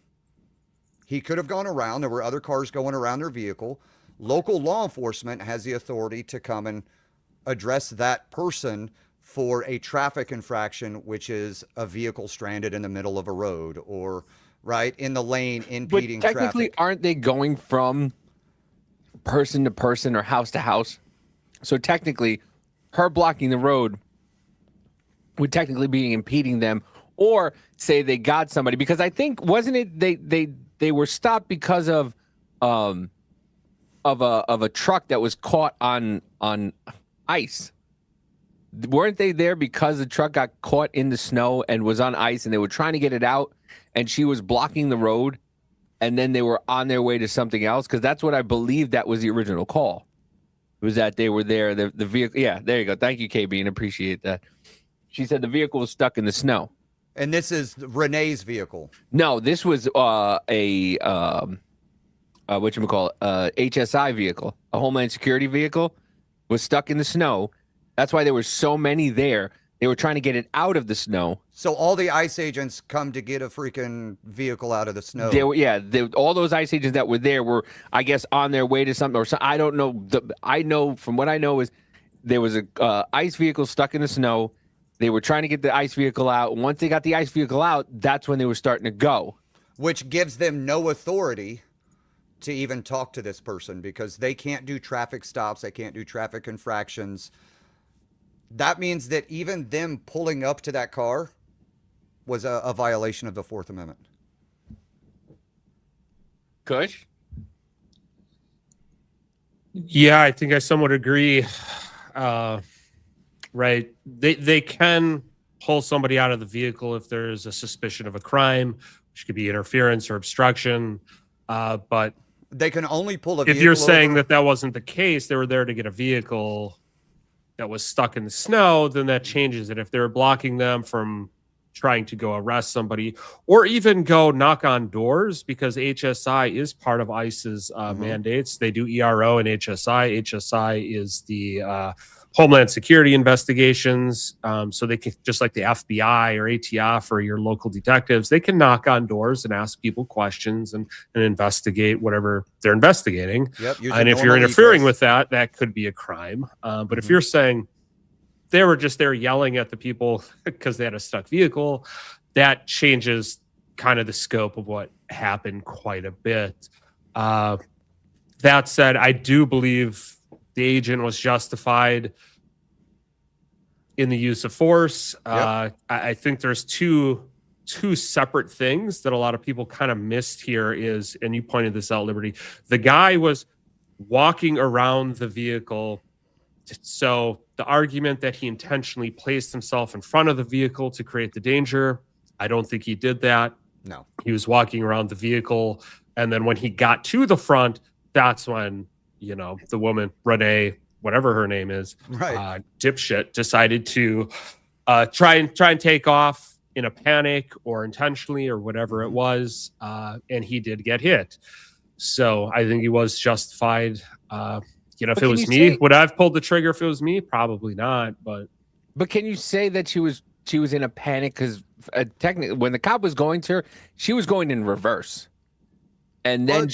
He could have gone around. There were other cars going around their vehicle. Local law enforcement has the authority to come and address that person for a traffic infraction, which is a vehicle stranded in the middle of a road or right in the lane impeding but technically, traffic. aren't they going from person to person or house to house? So technically, her blocking the road would technically be impeding them, or say they got somebody, because I think, wasn't it they were stopped because of a truck that was caught on ice. Weren't they there because the truck got caught in the snow and was on ice, and they were trying to get it out, and she was blocking the road, and then they were on their way to something else? Because that's what I believe that was the original call. It was that they were there. The vehicle. Yeah, there you go. Thank you, KB, and appreciate that. She said the vehicle was stuck in the snow. And this is Renee's vehicle. No, this was HSI vehicle, a Homeland Security vehicle, was stuck in the snow. That's why there were so many there. They were trying to get it out of the snow. So all the ICE agents come to get a freaking vehicle out of the snow. All those ICE agents that were there were, I guess, on their way to something or something. I don't know. I know from what I know is there was a ICE vehicle stuck in the snow. They were trying to get the ICE vehicle out. Once they got the ICE vehicle out, that's when they were starting to go. Which gives them no authority to even talk to this person because they can't do traffic stops. They can't do traffic infractions. That means that even them pulling up to that car was a violation of the Fourth Amendment. Kush? Yeah, I think I somewhat agree. Right. They can pull somebody out of the vehicle if there's a suspicion of a crime, which could be interference or obstruction. But they can only pull a vehicle if you're saying over. that wasn't the case, they were there to get a vehicle that was stuck in the snow, then that changes it. If they're blocking them from trying to go arrest somebody or even go knock on doors, because HSI is part of ICE's mandates. They do ERO and HSI. HSI is the Homeland Security investigations. So they can, just like the FBI or ATF or your local detectives, they can knock on doors and ask people questions and investigate whatever they're investigating. Yep, and if you're interfering with that, that could be a crime. But if you're saying they were just there yelling at the people because they had a stuck vehicle, that changes kind of the scope of what happened quite a bit. That said, I do believe the agent was justified in the use of force. Yep. I think there's two separate things that a lot of people kind of missed here is, and you pointed this out, Liberty, the guy was walking around the vehicle. So the argument that he intentionally placed himself in front of the vehicle to create the danger, I don't think he did that. No. He was walking around the vehicle. And then when he got to the front, that's when, the woman, Renee, whatever her name is, right, dipshit, decided to try and take off in a panic or intentionally or whatever it was. And he did get hit. So I think he was justified. If it was me, would I have pulled the trigger if it was me? Probably not. But can you say that she was in a panic? Because technically, when the cop was going to her, she was going in reverse, and then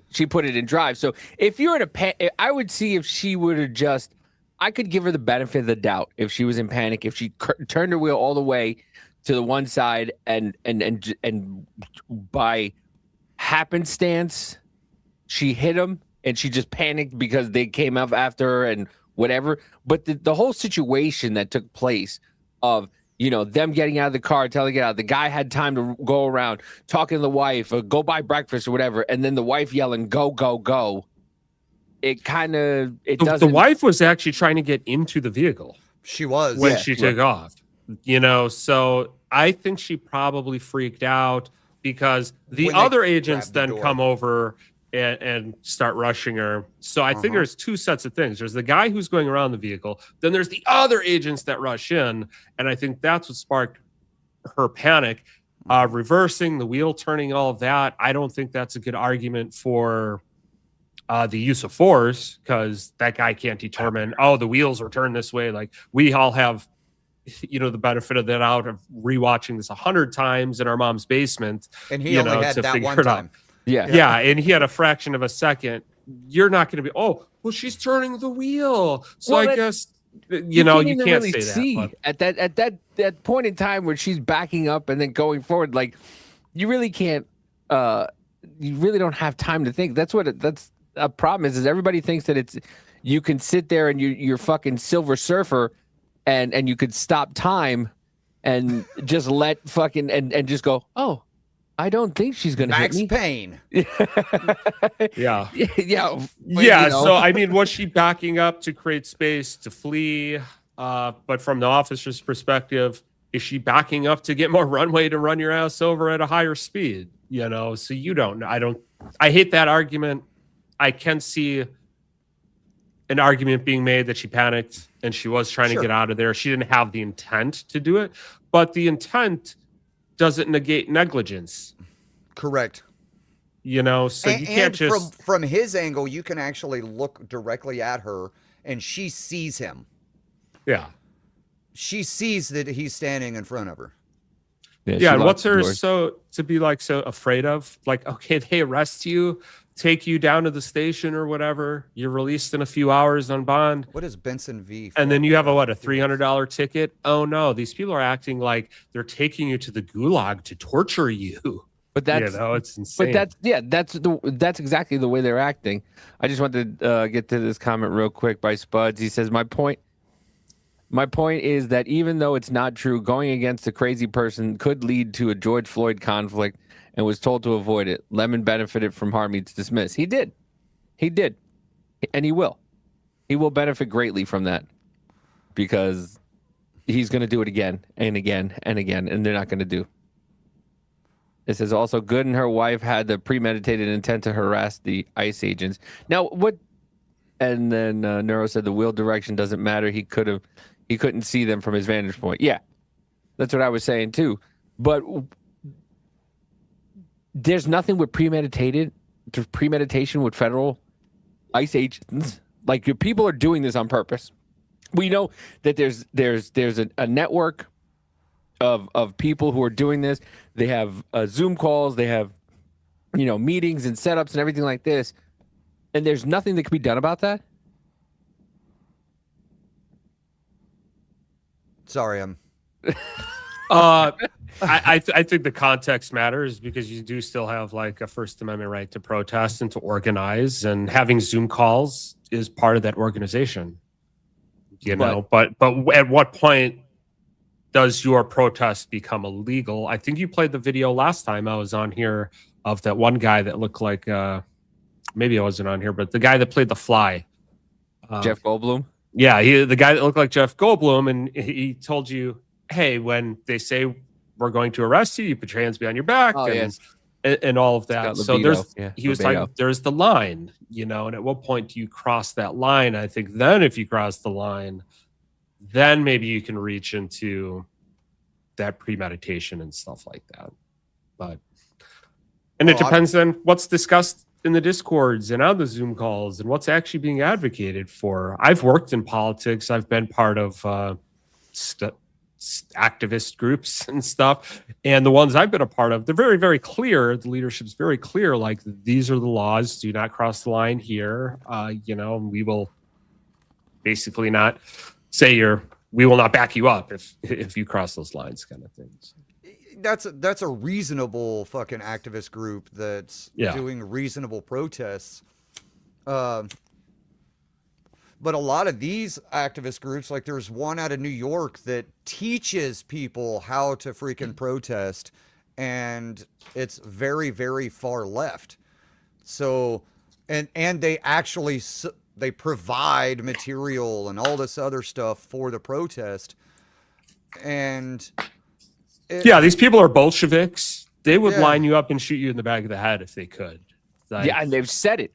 she put it in drive. So if you're in a panic, I would see if she would have just. I could give her the benefit of the doubt if she was in panic. If she turned her wheel all the way to the one side and by happenstance, she hit him. And she just panicked because they came up after her and whatever. But the whole situation that took place of, them getting out of the car, telling her to get out. The guy had time to go around talking to the wife or go buy breakfast or whatever. And then the wife yelling, go, go, go. It kind of, doesn't. The wife was actually trying to get into the vehicle. She was. When she took off. So I think she probably freaked out because the other agents then come over and start rushing her. So I think there's two sets of things. There's the guy who's going around the vehicle. Then there's the other agents that rush in. And I think that's what sparked her panic. reversing, the wheel turning, all of that. I don't think that's a good argument for the use of force, because that guy can't determine, oh, the wheels are turned this way. Like, we all have, the benefit of that out of rewatching this 100 times in our mom's basement. And he only had that one time. Yeah, and he had a fraction of a second. You're not going to be, oh, well, she's turning the wheel. So I guess, you can't really say that. At that point in time where she's backing up and then going forward, like, you really can't, you really don't have time to think. That's a problem is everybody thinks that you can sit there and you're fucking Silver Surfer and you could stop time and just let fucking, and just go, oh, I don't think she's going to hit me. Max Payne. Yeah. Yeah. So, I mean, was she backing up to create space to flee? But from the officer's perspective, is she backing up to get more runway to run your ass over at a higher speed? So you don't know. I hate that argument. I can see an argument being made that she panicked and she was trying to get out of there. She didn't have the intent to do it, but the intent doesn't negate negligence. Correct. So you can't just... From his angle, you can actually look directly at her and she sees him. Yeah. She sees that he's standing in front of her. Yeah, and what's her so afraid of? Like, okay, they arrest you, take you down to the station or whatever. You're released in a few hours on bond. What is Benson V? And then you have a $300 ticket? Oh no, these people are acting like they're taking you to the gulag to torture you. But that's it's insane. But that's exactly the way they're acting. I just wanted to get to this comment real quick by Spuds. He says, My point is that even though it's not true, going against a crazy person could lead to a George Floyd conflict and was told to avoid it. Lemon benefited from Harmeet's dismiss. He did. And he will. He will benefit greatly from that because he's going to do it again and again and again, and they're not going to do. It says also, Good and her wife had the premeditated intent to harass the ICE agents. Now, what? And then Neuro said the wheel direction doesn't matter. He couldn't see them from his vantage point. Yeah, that's what I was saying too. But there's nothing with premeditation with federal ICE agents. Like, your people are doing this on purpose. We know that there's a network of people who are doing this. They have Zoom calls. They have meetings and setups and everything like this. And there's nothing that can be done about that. Sorry, I'm. I think the context matters because you do still have like a First Amendment right to protest and to organize, and having Zoom calls is part of that organization. But at what point does your protest become illegal? I think you played the video last time I was on here of that one guy that looked like maybe I wasn't on here, but the guy that played the Fly, Jeff Goldblum. Yeah, the guy that looked like Jeff Goldblum, and he told you, hey, when they say we're going to arrest you, you put your hands behind your back, and all of that. So he was talking, there's the line, and at what point do you cross that line? I think then if you cross the line, then maybe you can reach into that premeditation and stuff like that. And it depends on what's discussed in the Discords and on the Zoom calls and what's actually being advocated for. I've worked in politics. I've been part of activist groups and stuff. And the ones I've been a part of, they're very, very clear. The leadership's very clear. Like, these are the laws. Do not cross the line here. We will basically not say we will not back you up if you cross those lines, kind of things. That's a reasonable fucking activist group that's doing reasonable protests. But a lot of these activist groups, like there's one out of New York that teaches people how to freaking protest, and it's very, very far left. So, and they actually they provide material and all this other stuff for the protest, and. These people are Bolsheviks. They would line you up and shoot you in the back of the head if they could. And they've said it.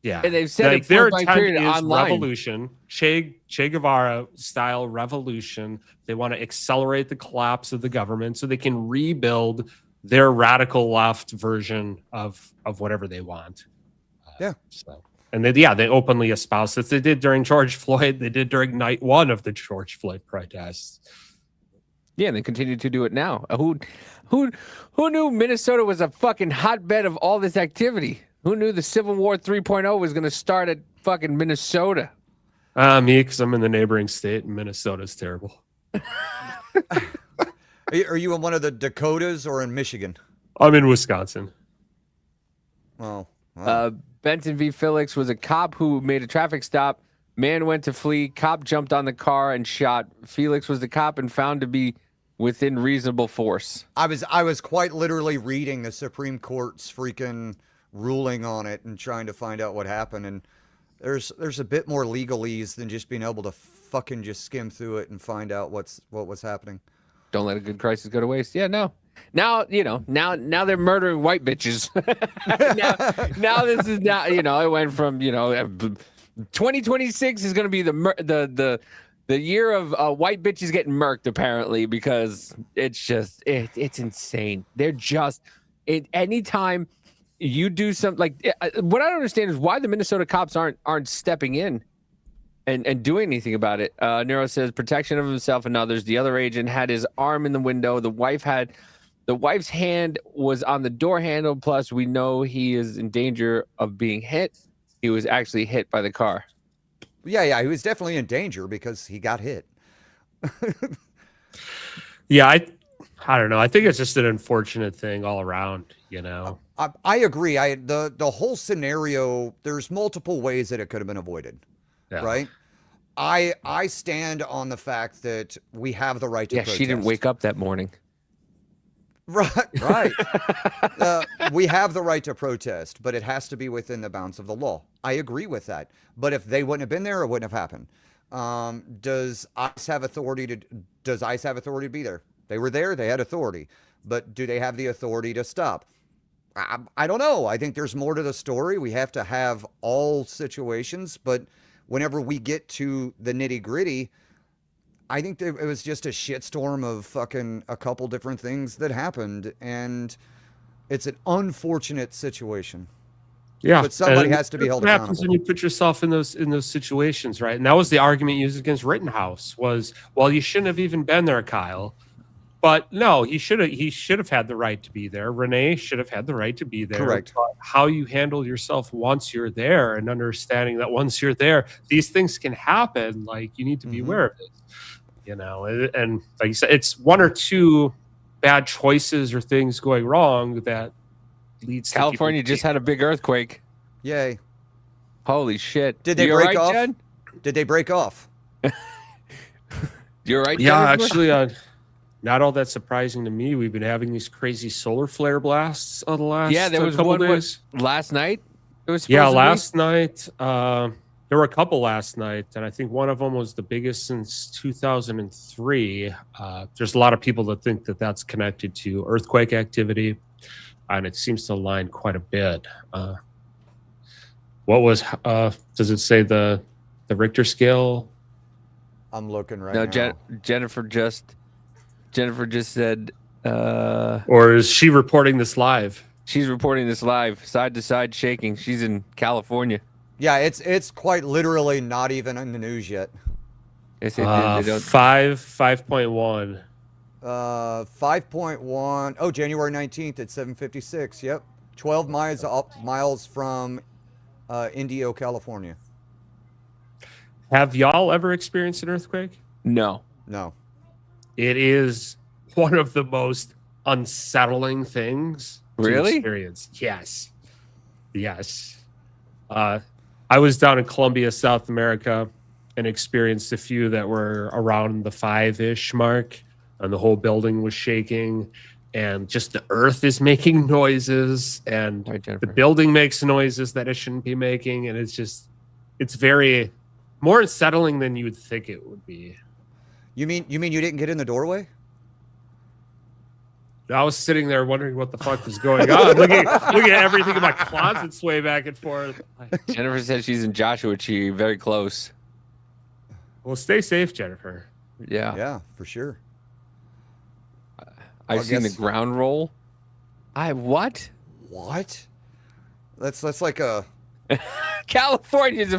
Yeah, And they've said like it their point blank intent period is online. revolution, Che Guevara style revolution. They want to accelerate the collapse of the government so they can rebuild their radical left version of whatever they want. Yeah. So, and they openly espouse this. They did during George Floyd. They did during night one of the George Floyd protests. Yeah, and they continue to do it now. Who knew Minnesota was a fucking hotbed of all this activity? Who knew the Civil War 3.0 was going to start at fucking Minnesota? Me, because I'm in the neighboring state, and Minnesota's terrible. Are you in one of the Dakotas or in Michigan? I'm in Wisconsin. Oh. Wow. Benton v. Felix was a cop who made a traffic stop. Man went to flee. Cop jumped on the car and shot. Felix was the cop and found to be within reasonable force. I was quite literally reading the Supreme Court's freaking ruling on it and trying to find out what happened. And there's a bit more legalese than just being able to fucking just skim through it and find out what was happening. Don't let a good crisis go to waste. Yeah, no. Now they're murdering white bitches. now this is now, it went from, 2026 is going to be the year of white bitches getting murked, apparently, because it's just it's insane. They're just anytime you do something like what I don't understand is why the Minnesota cops aren't stepping in and doing anything about it. Nero says protection of himself and others. The other agent had his arm in the window. The wife's hand was on the door handle. Plus, we know he is in danger of being hit. He was actually hit by the car. Yeah, he was definitely in danger because he got hit. Yeah, I don't know. I think it's just an unfortunate thing all around, I agree. The whole scenario, there's multiple ways that it could have been avoided. Yeah. Right? I stand on the fact that we have the right to protest. She didn't wake up that morning. Right. We have the right to protest, but it has to be within the bounds of the law. I agree with that. But if they wouldn't have been there, it wouldn't have happened. Does ICE have authority to be there? They were there. They had authority. But do they have the authority to stop? I don't know. I think there's more to the story. We have to have all situations. But whenever we get to the nitty gritty, I think it was just a shitstorm of fucking a couple different things that happened, and it's an unfortunate situation. Yeah, but somebody has to be held accountable. What happens when you put yourself in those situations, right? And that was the argument used against Rittenhouse was, well, you shouldn't have even been there, Kyle. But no, he should have had the right to be there. Renee should have had the right to be there. Correct. But how you handle yourself once you're there, and understanding that once you're there, these things can happen. Like, you need to be aware of it. And like you said, it's one or two bad choices or things going wrong that leads to California just had a big earthquake. Yay. Holy shit. Did they break off? Jen? Did they break off? You're right. Yeah, Jennifer? Actually, not all that surprising to me. We've been having these crazy solar flare blasts on the last there was couple one days. Last night. It was last night. There were a couple last night, and I think one of them was the biggest since 2003. There's a lot of people that think that that's connected to earthquake activity, and it seems to align quite a bit. What was? Does it say the Richter scale? I'm looking right now. No, Jennifer just said. Or is she reporting this live? She's reporting this live, side to side shaking. She's in California. Yeah, it's quite literally not even in the news yet. Yes, they don't. 5.1. 5.1. Oh, January 19th at 7:56. Yep, 12 miles from Indio, California. Have y'all ever experienced an earthquake? No. It is one of the most unsettling things to experience. Yes. I was down in Colombia, South America, and experienced a few that were around the 5-ish mark, and the whole building was shaking, and just the earth is making noises, and the building makes noises that it shouldn't be making, and it's very more unsettling than you would think it would be. You mean you didn't get in the doorway? I was sitting there wondering what the fuck was going on. looking at everything in my closet sway back and forth. Jennifer said she's in Joshua Tree, very close. Well, stay safe, Jennifer. Yeah. Yeah, for sure. I've seen the ground roll. What? What? That's like a California's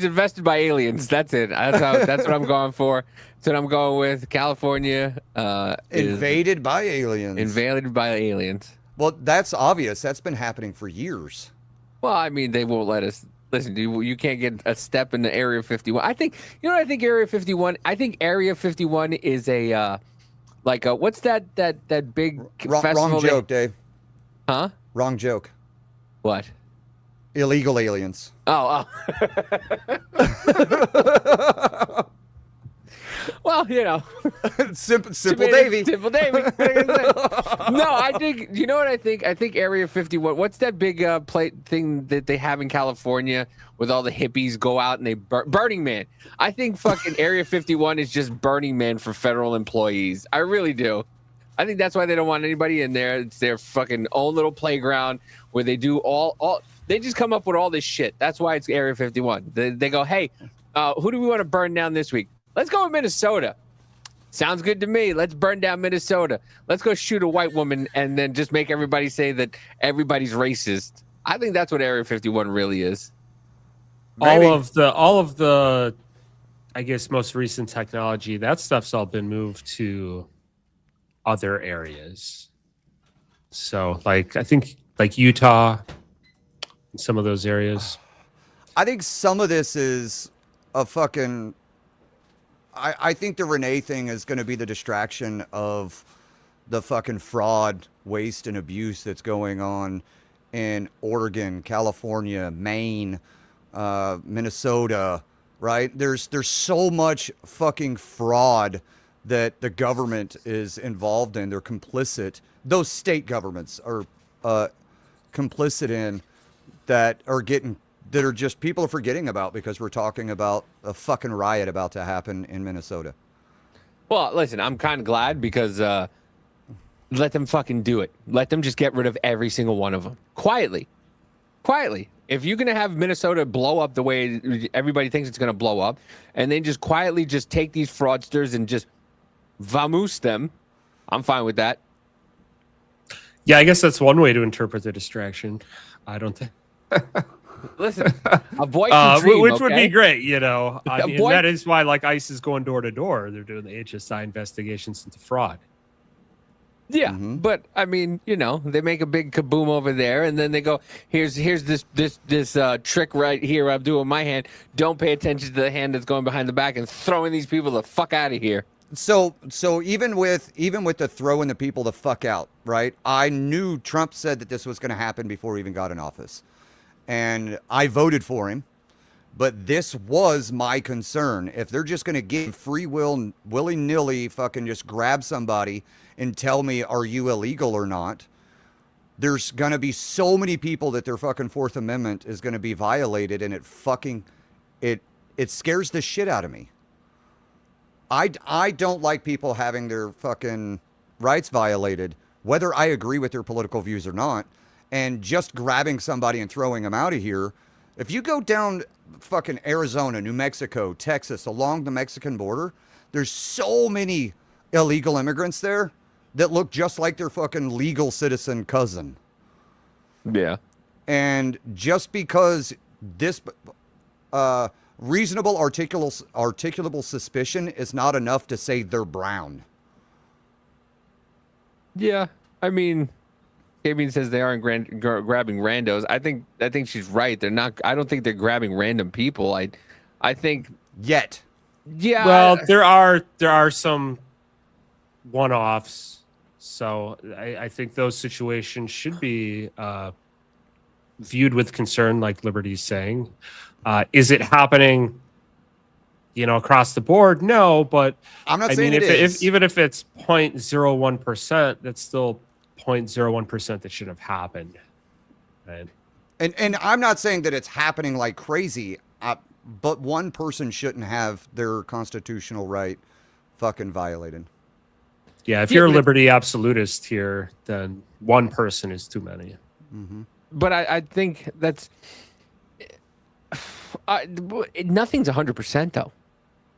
invested by aliens. That's it. That's what I'm going for. That's what I'm going with. California invaded by aliens. Invaded by aliens. Well, that's obvious. That's been happening for years. Well, I mean, they won't let us. Listen, you can't get a step in the Area 51. I think, you know what I think Area 51? I think Area 51 is a, what's that big festival? Wrong joke, Dave. Huh? Wrong joke. What? Illegal aliens. Oh. Well, you know. Simple Davy. Simple Davy. No, I think, you know what I think? I think Area 51, what's that big plate thing that they have in California with all the hippies go out and they Burning Man. I think fucking Area 51 is just Burning Man for federal employees. I really do. I think that's why they don't want anybody in there. It's their fucking own little playground where they do all they just come up with all this shit. That's why it's Area 51. They go, hey, who do we want to burn down this week? Let's go with Minnesota. Sounds good to me. Let's burn down Minnesota. Let's go shoot a white woman and then just make everybody say that everybody's racist. I think that's what Area 51 really is. All of the I guess most recent technology, that stuff's all been moved to other areas. So I think Utah and some of those areas. I think some of this is a fucking I think the Renee thing is going to be the distraction of the fucking fraud, waste, and abuse that's going on in Oregon, California, Maine, Minnesota, right? There's so much fucking fraud that the government is involved in. They're complicit. Those state governments are complicit in that are just people are forgetting about because we're talking about a fucking riot about to happen in Minnesota. Well, listen, I'm kind of glad because let them fucking do it. Let them just get rid of every single one of them. Quietly. If you're going to have Minnesota blow up the way everybody thinks it's going to blow up, and then just quietly just take these fraudsters and just vamoose them, I'm fine with that. Yeah, I guess that's one way to interpret the distraction. I don't think. Listen, a boy can dream, which okay? would be great, you know. I mean, boy... that is why, ICE is going door to door. They're doing the HSI investigations into fraud. Yeah, but I mean, you know, they make a big kaboom over there, and then they go, "Here's this trick right here. I'm doing my hand. Don't pay attention to the hand that's going behind the back and throwing these people the fuck out of here." So even with the throwing the people the fuck out, right? I knew Trump said that this was going to happen before he even got in office. And I voted for him, but this was my concern. If they're just going to give free will, willy-nilly fucking just grab somebody and tell me, are you illegal or not? There's going to be so many people that their fucking Fourth Amendment is going to be violated, and it scares the shit out of me. I don't like people having their fucking rights violated, whether I agree with their political views or not. And just grabbing somebody and throwing them out of here. If you go down fucking Arizona, New Mexico, Texas, along the Mexican border, there's so many illegal immigrants there that look just like their fucking legal citizen cousin. Yeah. And just because this reasonable articulable suspicion is not enough to say they're brown. Yeah, I mean... Kevin says they aren't grabbing randos. I think she's right. They're not. I don't think they're grabbing random people. I think yet. Yeah. Well, there are some one-offs. So I think those situations should be viewed with concern, like Liberty's saying. Is it happening, across the board? No, but I'm not saying it is. Even if it's 0.01%, that's still 0.01% that should have happened. Right? And I'm not saying that it's happening like crazy, but one person shouldn't have their constitutional right fucking violated. Yeah, if Yeah, you're a but liberty absolutist here, then one person is too many. But I think that's nothing's 100% though.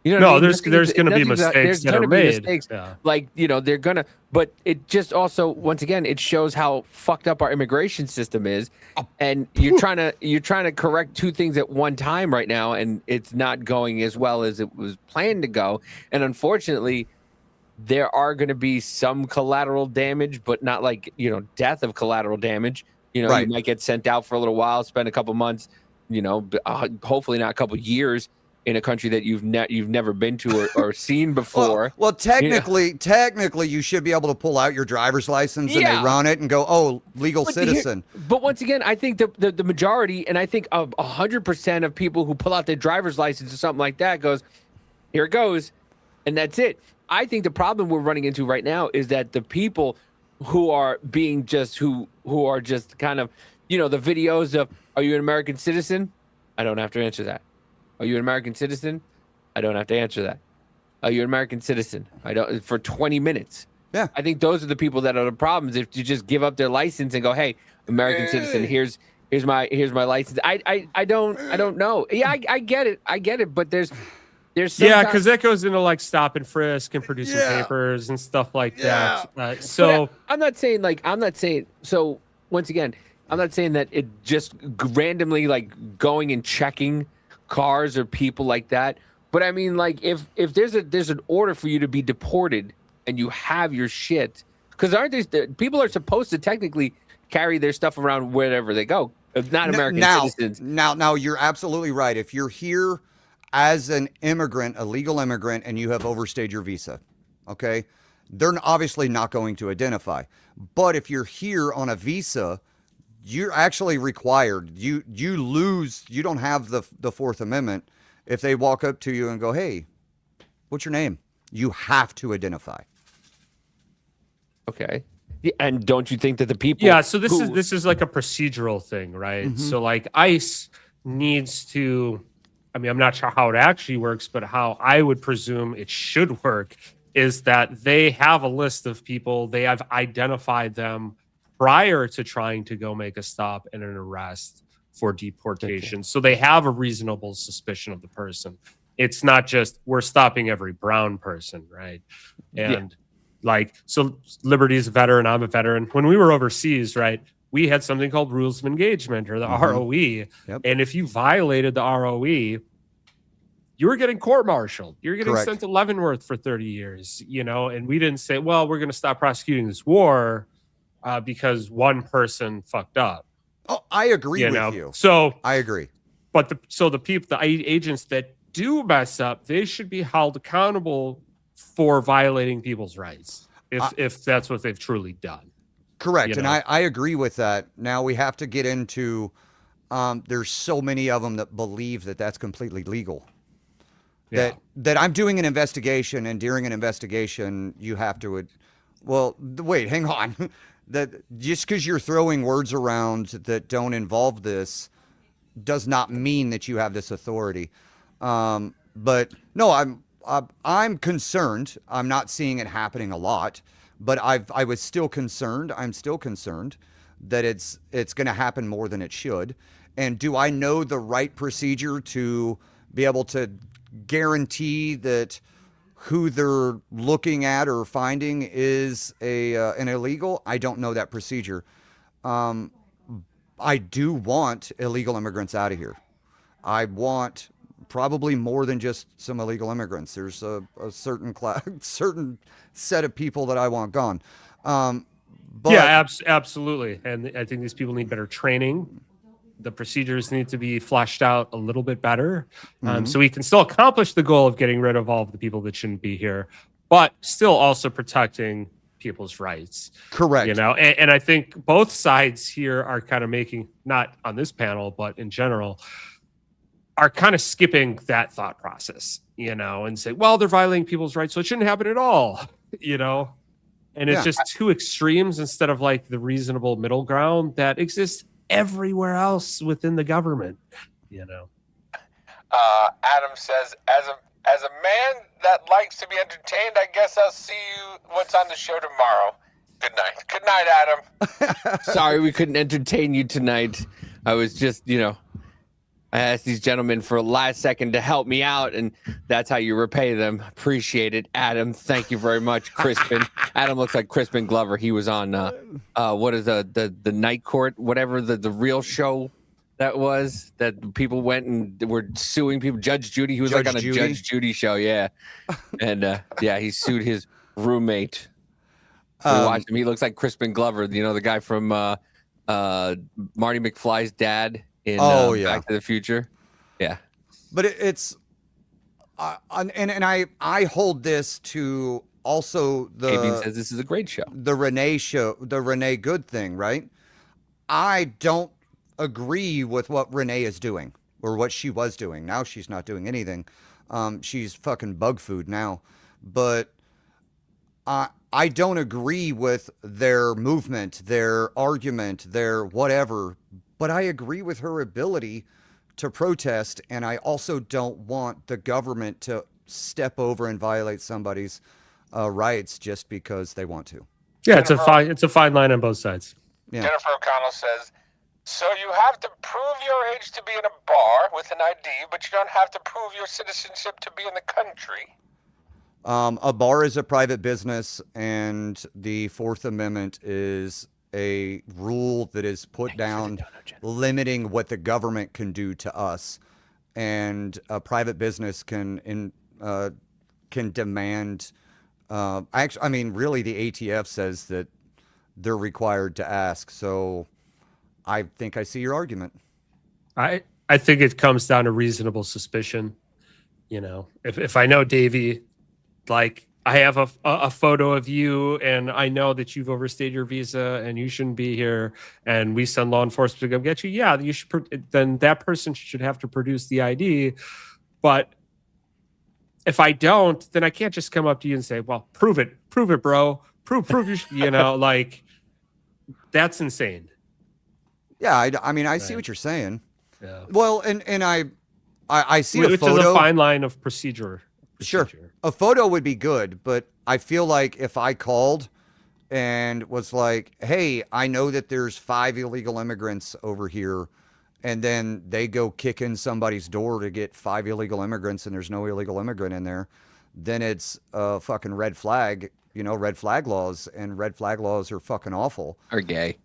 You know what I No, mean? there's going to be Nothing's mistakes there's that are gonna be made. mistakes. Yeah. Like, you know, they're gonna, but it just also, once again, it shows how fucked up our immigration system is. And you're trying to correct two things at one time right now, and it's not going as well as it was planned to go. And unfortunately, there are going to be some collateral damage, but not like, you know, death of collateral damage. You know, Right. you might get sent out for a little while, spend a couple months, you know, hopefully not a couple years in a country that you've never been to or seen before. Well, technically, you should be able to pull out your driver's license and they run it and go, "Oh, legal citizen." But once again, I think the majority, and I think 100% of people who pull out their driver's license or something like that goes, "Here it goes," and that's it. I think the problem we're running into right now is that the people who are being just who are just kind of, you know, the videos of, "Are you an American citizen?" I don't have to answer that. "Are you an American citizen?" I don't have to answer that. "Are you an American citizen?" I don't, for 20 minutes. Yeah. I think those are the people that are the problems. If you just give up their license and go, "Hey, American citizen, here's my license." I don't know. Yeah, I get it, but there's yeah, because that goes into like stop and frisk and producing papers and stuff like that. So I'm not saying so. Once again, I'm not saying that it just randomly like going and checking cars or people like that. But I mean, like, if there's an order for you to be deported and you have your shit, because aren't these people are supposed to technically carry their stuff around wherever they go, if not American citizens. Now, you're absolutely right. If you're here as an immigrant, a legal immigrant, and you have overstayed your visa, okay, they're obviously not going to identify. But if you're here on a visa, you're actually required. You lose. You don't have the Fourth Amendment. If they walk up to you and go, "Hey, what's your name?" You have to identify. Okay. Yeah, and don't you think that the people? Yeah. So this is like a procedural thing, right? So like ICE needs to. I mean, I'm not sure how it actually works, but how I would presume it should work is that they have a list of people. They have identified them prior to trying to go make a stop and an arrest for deportation. So they have a reasonable suspicion of the person. It's not just we're stopping every brown person, right? And like, so Liberty's a veteran, I'm a veteran. When we were overseas, right, we had something called rules of engagement, or the ROE. And if you violated the ROE, you were getting court-martialed. You're getting sent to Leavenworth for 30 years, you know? And we didn't say, well, we're going to stop prosecuting this war because one person fucked up. Oh, I agree with you. So I agree. But the agents that do mess up, they should be held accountable for violating people's rights if that's what they've truly done. Correct. And I agree with that. Now we have to get into, there's so many of them that believe that that's completely legal. That I'm doing an investigation, and during an investigation, you have to, well, wait, hang on. That just because you're throwing words around that don't involve this does not mean that you have this authority. But no, I'm concerned. I'm not seeing it happening a lot, but I was still concerned. I'm still concerned that it's going to happen more than it should. And do I know the right procedure to be able to guarantee that who they're looking at or finding is an illegal? I don't know that procedure. I do want illegal immigrants out of here. I want probably more than just some illegal immigrants. There's a certain certain set of people that I want gone. But yeah, absolutely. And I think these people need better training. The procedures need to be fleshed out a little bit better, so we can still accomplish the goal of getting rid of all of the people that shouldn't be here, but still also protecting people's rights. Correct. You know, and I think both sides here are kind of making, not on this panel, but in general, are kind of skipping that thought process, you know, and say, well, they're violating people's rights, so it shouldn't happen at all, you know? And it's just two extremes instead of like the reasonable middle ground that exists everywhere else within the government, you know. Adam says, As a man that likes to be entertained, I guess I'll see you what's on the show tomorrow. Good night. Good night, Adam. Sorry we couldn't entertain you tonight. I was just, I asked these gentlemen for a last second to help me out, and that's how you repay them. Appreciate it, Adam. Thank you very much, Crispin. Adam looks like Crispin Glover. He was on what is the Night Court, whatever the real show that was that people went and were suing people. Judge Judy. He was like on a Judge Judy show, yeah. And he sued his roommate. We watched him. He looks like Crispin Glover, the guy from Marty McFly's dad in Back to the Future. Yeah. But it's and I hold this to also the Avian says this is a great show. The Renee Good thing, right? I don't agree with what Renee is doing or what she was doing. Now she's not doing anything. She's fucking bug food now. But I don't agree with their movement, their argument, their whatever, but I agree with her ability to protest, and I also don't want the government to step over and violate somebody's rights just because they want to. Yeah, it's a fine line on both sides. Yeah. Jennifer O'Connell says, so you have to prove your age to be in a bar with an ID, but you don't have to prove your citizenship to be in the country. A bar is a private business, and the Fourth Amendment is a rule that is put down limiting what the government can do to us. And a private business can demand. Really, the ATF says that they're required to ask. So I think I see your argument. I think it comes down to reasonable suspicion. If I know Davey, like I have a photo of you and I know that you've overstayed your visa and you shouldn't be here, and we send law enforcement to come get you, yeah, you should. Then that person should have to produce the ID. But if I don't, then I can't just come up to you and say, well, prove it, bro. Prove you like that's insane. Yeah, I see what you're saying. Yeah. Well, and I see a Which photo. is a fine line of procedure. Sure. A photo would be good, but I feel like if I called and was like, hey, I know that there's 5 illegal immigrants over here, and then they go kick in somebody's door to get 5 illegal immigrants and there's no illegal immigrant in there, then it's a fucking red flag, red flag laws, and red flag laws are fucking awful. Or gay.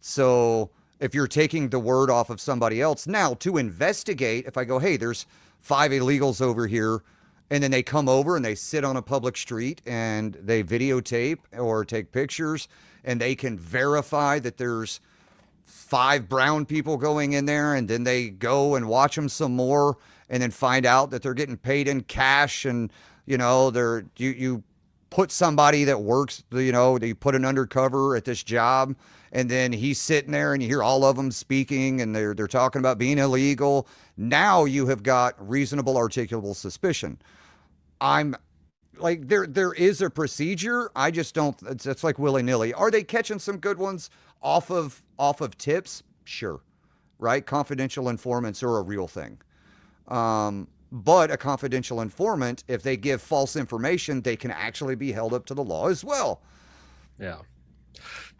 So if you're taking the word off of somebody else, now to investigate, if I go, hey, there's 5 illegals over here, and then they come over and they sit on a public street and they videotape or take pictures, and they can verify that there's 5 brown people going in there, and then they go and watch them some more and then find out that they're getting paid in cash, and you put somebody that works, you put an undercover at this job, and then he's sitting there and you hear all of them speaking and they're talking about being illegal. Now you have got reasonable articulable suspicion. I'm like, there is a procedure. I just don't, it's like willy-nilly. Are they catching some good ones off of tips? Sure. Right? Confidential informants are a real thing. But a confidential informant, if they give false information, they can actually be held up to the law as well. Yeah.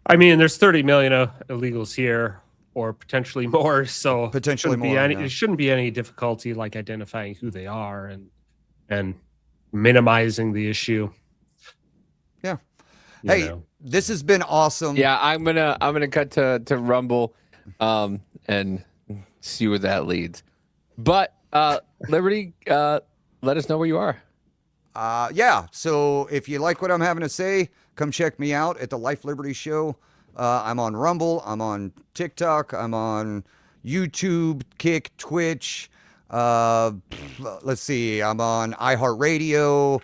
I mean, there's 30 million illegals here, or potentially more. So potentially more. It shouldn't be any difficulty like identifying who they are and minimizing the issue. Yeah. Hey, this has been awesome. Yeah, I'm gonna cut to Rumble, and see where that leads. But Liberty, let us know where you are. Yeah. So if you like what I'm having to say, come check me out at the Life Liberty Show. I'm on Rumble. I'm on TikTok. I'm on YouTube, Kick, Twitch. Let's see. I'm on iHeartRadio,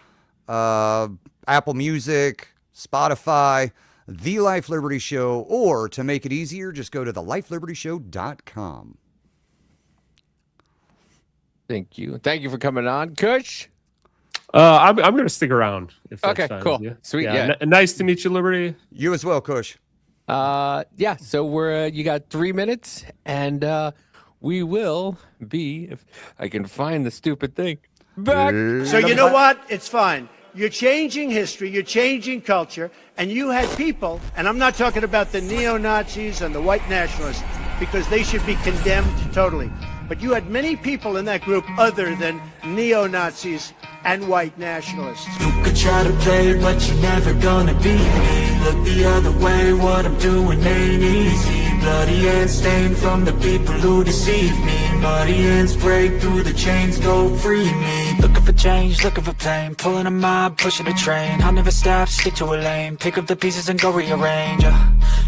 Apple Music, Spotify, The Life Liberty Show, or to make it easier, just go to thelifelibertyshow.com. Thank you. Thank you for coming on, Kush. I'm going to stick around. If that's okay, fine cool. With you. Sweet. Yeah. Nice to meet you, Liberty. You as well, Kush. Yeah. So we're you got 3 minutes, and we will be, if I can find the stupid thing. Back. So you know what? It's fine. You're changing history, you're changing culture, and you had people, and I'm not talking about the neo-Nazis and the white nationalists, because they should be condemned totally. But you had many people in that group other than neo-Nazis and white nationalists. You could try to play it, but you're never gonna beat me. Look the other way, what I'm doing ain't easy. Bloody hands stained from the people who deceive me. Muddy hands break through the chains, go free me. Looking for change, looking for pain. Pulling a mob, pushing a train. I'll never stop, stick to a lane. Pick up the pieces and go rearrange.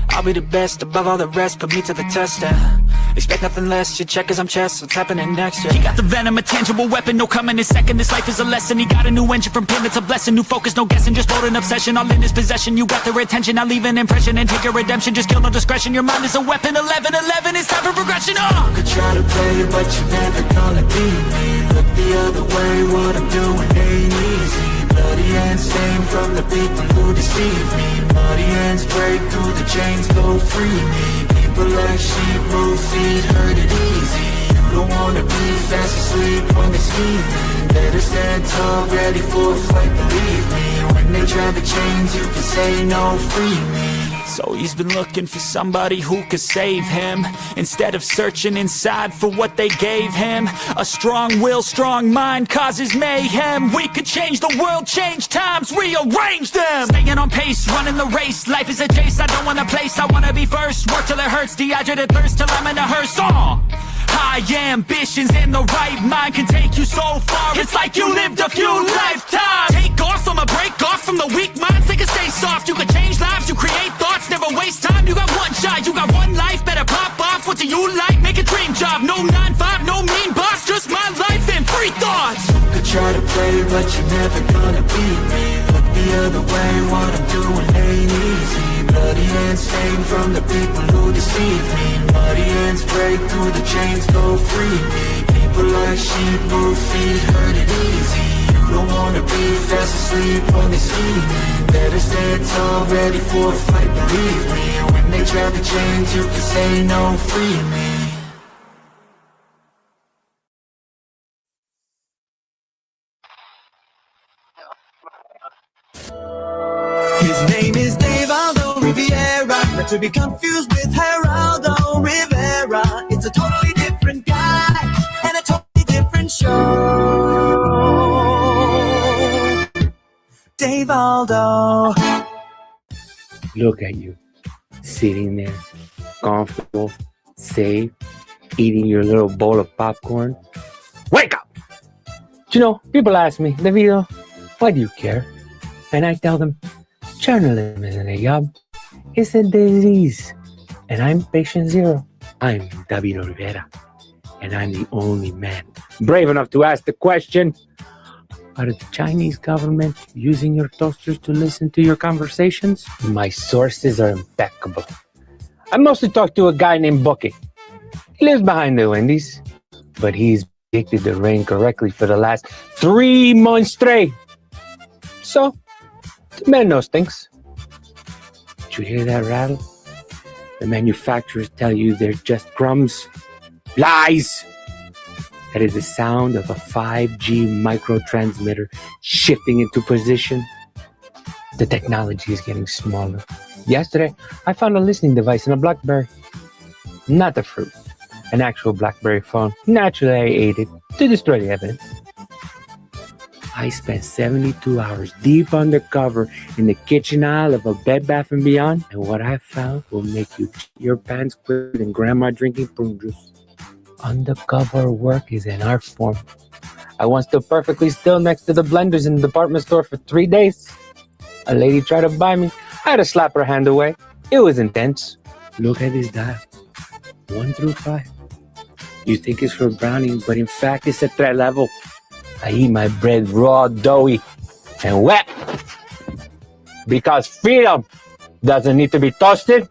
I'll be the best above all the rest, put me to the test and expect nothing less. You check as I'm chess, what's happening next? Yeah. He got the venom, a tangible weapon, no coming in second. This life is a lesson. He got a new engine from pain, it's a blessing. New focus, no guessing, just bold and obsession. All in his possession, you got their attention. I leave an impression and take your redemption. Just kill no discretion. Your mind is a weapon. 11-11, it's time for progression. You could try to play it, but you're never gonna beat me. Look the other way, what I'm doing ain't easy. Bloody hands stained from the people who deceive me. Muddy hands break through the chains, go free me. People like sheep, move feet, hurt it easy. You don't wanna be fast asleep when they're scheming. Better stand tall, ready for a fight, believe me. When they try to change, you can say no, free me. So he's been looking for somebody who could save him, instead of searching inside for what they gave him. A strong will, strong mind causes mayhem. We could change the world, change times, rearrange them. Staying on pace, running the race. Life is a chase, I don't want a place, I wanna be first. Work till it hurts, dehydrated thirst till I'm in a hearse. High ambitions and the right mind can take you so far. It's like you lived a few lifetimes. Take off from a break off from the weak minds. They can stay soft. You can change lives. You create thoughts. Never waste time. You got one shot. You got one life. Better pop off. What do you like? Make a dream job. No 9-5. No mean boss. Just my life and free thoughts. You could try to play it, but you're never gonna beat me. Look the other way. What I'm doing ain't easy. Bloody hands stained from the people who deceive me. Muddy hands break through the chains, go free me. People like sheep, move feet, hurt it easy. You don't wanna be fast asleep when they see me. Better stand tall, ready for a fight, believe me. When they try to change, you can say no, free me. His name is Dave Aldo Riviera, not to be confused with Geraldo Rivera. It's a totally different guy and a totally different show. Dave Aldo. Look at you, sitting there, comfortable, safe, eating your little bowl of popcorn. Wake up! You know, people ask me, Davido, why do you care? And I tell them, journalism isn't a job, it's a disease. And I'm patient zero. I'm David Rivera. And I'm the only man brave enough to ask the question, are the Chinese government using your toasters to listen to your conversations? My sources are impeccable. I mostly talk to a guy named Bucky. He lives behind the Wendy's, but he's predicted the rain correctly for the last 3 months straight. So, the man knows things. Did you hear that rattle? The manufacturers tell you they're just crumbs. Lies! That is the sound of a 5G microtransmitter shifting into position. The technology is getting smaller. Yesterday, I found a listening device in a BlackBerry. Not the fruit. An actual BlackBerry phone. Naturally, I ate it to destroy the evidence. I spent 72 hours deep undercover in the kitchen aisle of a Bed Bath & Beyond, and what I found will make you shit your pants quicker than grandma drinking prune juice. Undercover work is an art form. I once stood perfectly still next to the blenders in the department store for 3 days. A lady tried to buy me. I had to slap her hand away. It was intense. Look at this dial. 1 through 5. You think it's for browning, but in fact it's at threat level. I eat my bread raw, doughy, and wet. Because freedom doesn't need to be toasted.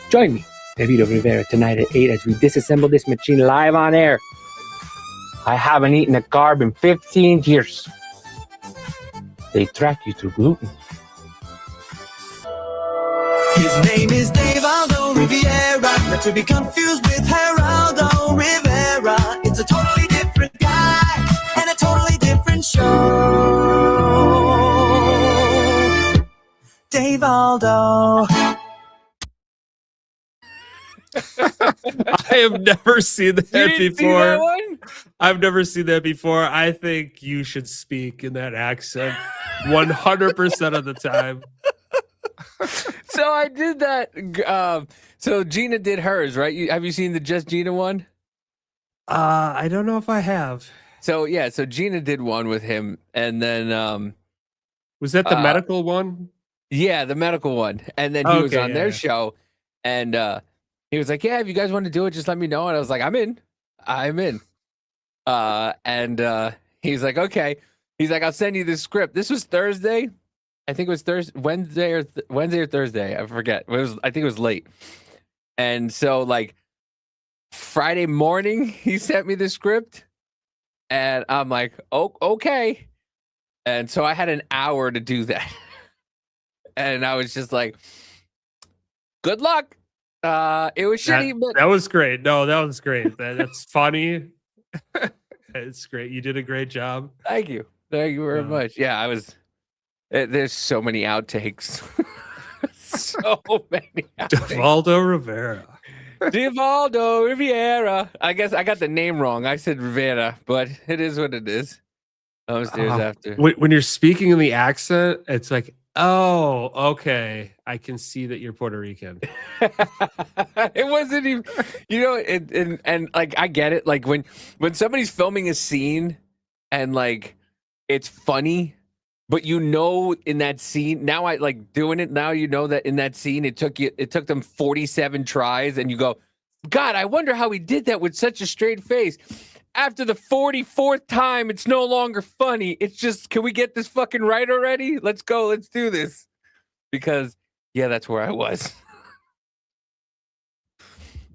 Join me, David Rivera, tonight at 8 as we disassemble this machine live on air. I haven't eaten a carb in 15 years. They track you through gluten. His name is Dave Aldo Riviera, not to be confused with Geraldo Rivera. It's a totally different guy and a totally different Dave Aldo. I have never seen that You didn't before. see that one? I've never seen that before. I think you should speak in that accent 100% of the time. So I did that. So Gina did hers, right? Have you seen the Just Gina one? I don't know if I have. So yeah, so Gina did one with him, and then was that the medical one? Yeah, the medical one. And then he was on their show, and he was like, "Yeah, if you guys want to do it, just let me know." And I was like, "I'm in. And he's like, "Okay." He's like, "I'll send you the script." This was Thursday. I think it was Wednesday or Thursday. I forget. I think it was late. And so like Friday morning, he sent me the script, and I'm like, "Oh, okay." And so I had an hour to do that. And I was just like, "Good luck." It was shitty, but that was great. No, that was great. That's funny. It's great. You did a great job. Thank you very much. Yeah, I was. There's so many outtakes. So many outtakes. Devaldo Rivera. Devaldo Riviera. I guess I got the name wrong. I said Rivera, but it is what it is. Upstairs after. When you're speaking in the accent, it's like, oh, okay. I can see that you're Puerto Rican. It wasn't even, and like I get it. Like when somebody's filming a scene and like it's funny, but in that scene, now I like doing it. Now that in that scene it took them 47 tries, and you go, God, I wonder how he did that with such a straight face. After the 44th time, it's no longer funny. It's just, can we get this fucking right already? Let's go. Let's do this. Because, yeah, that's where I was.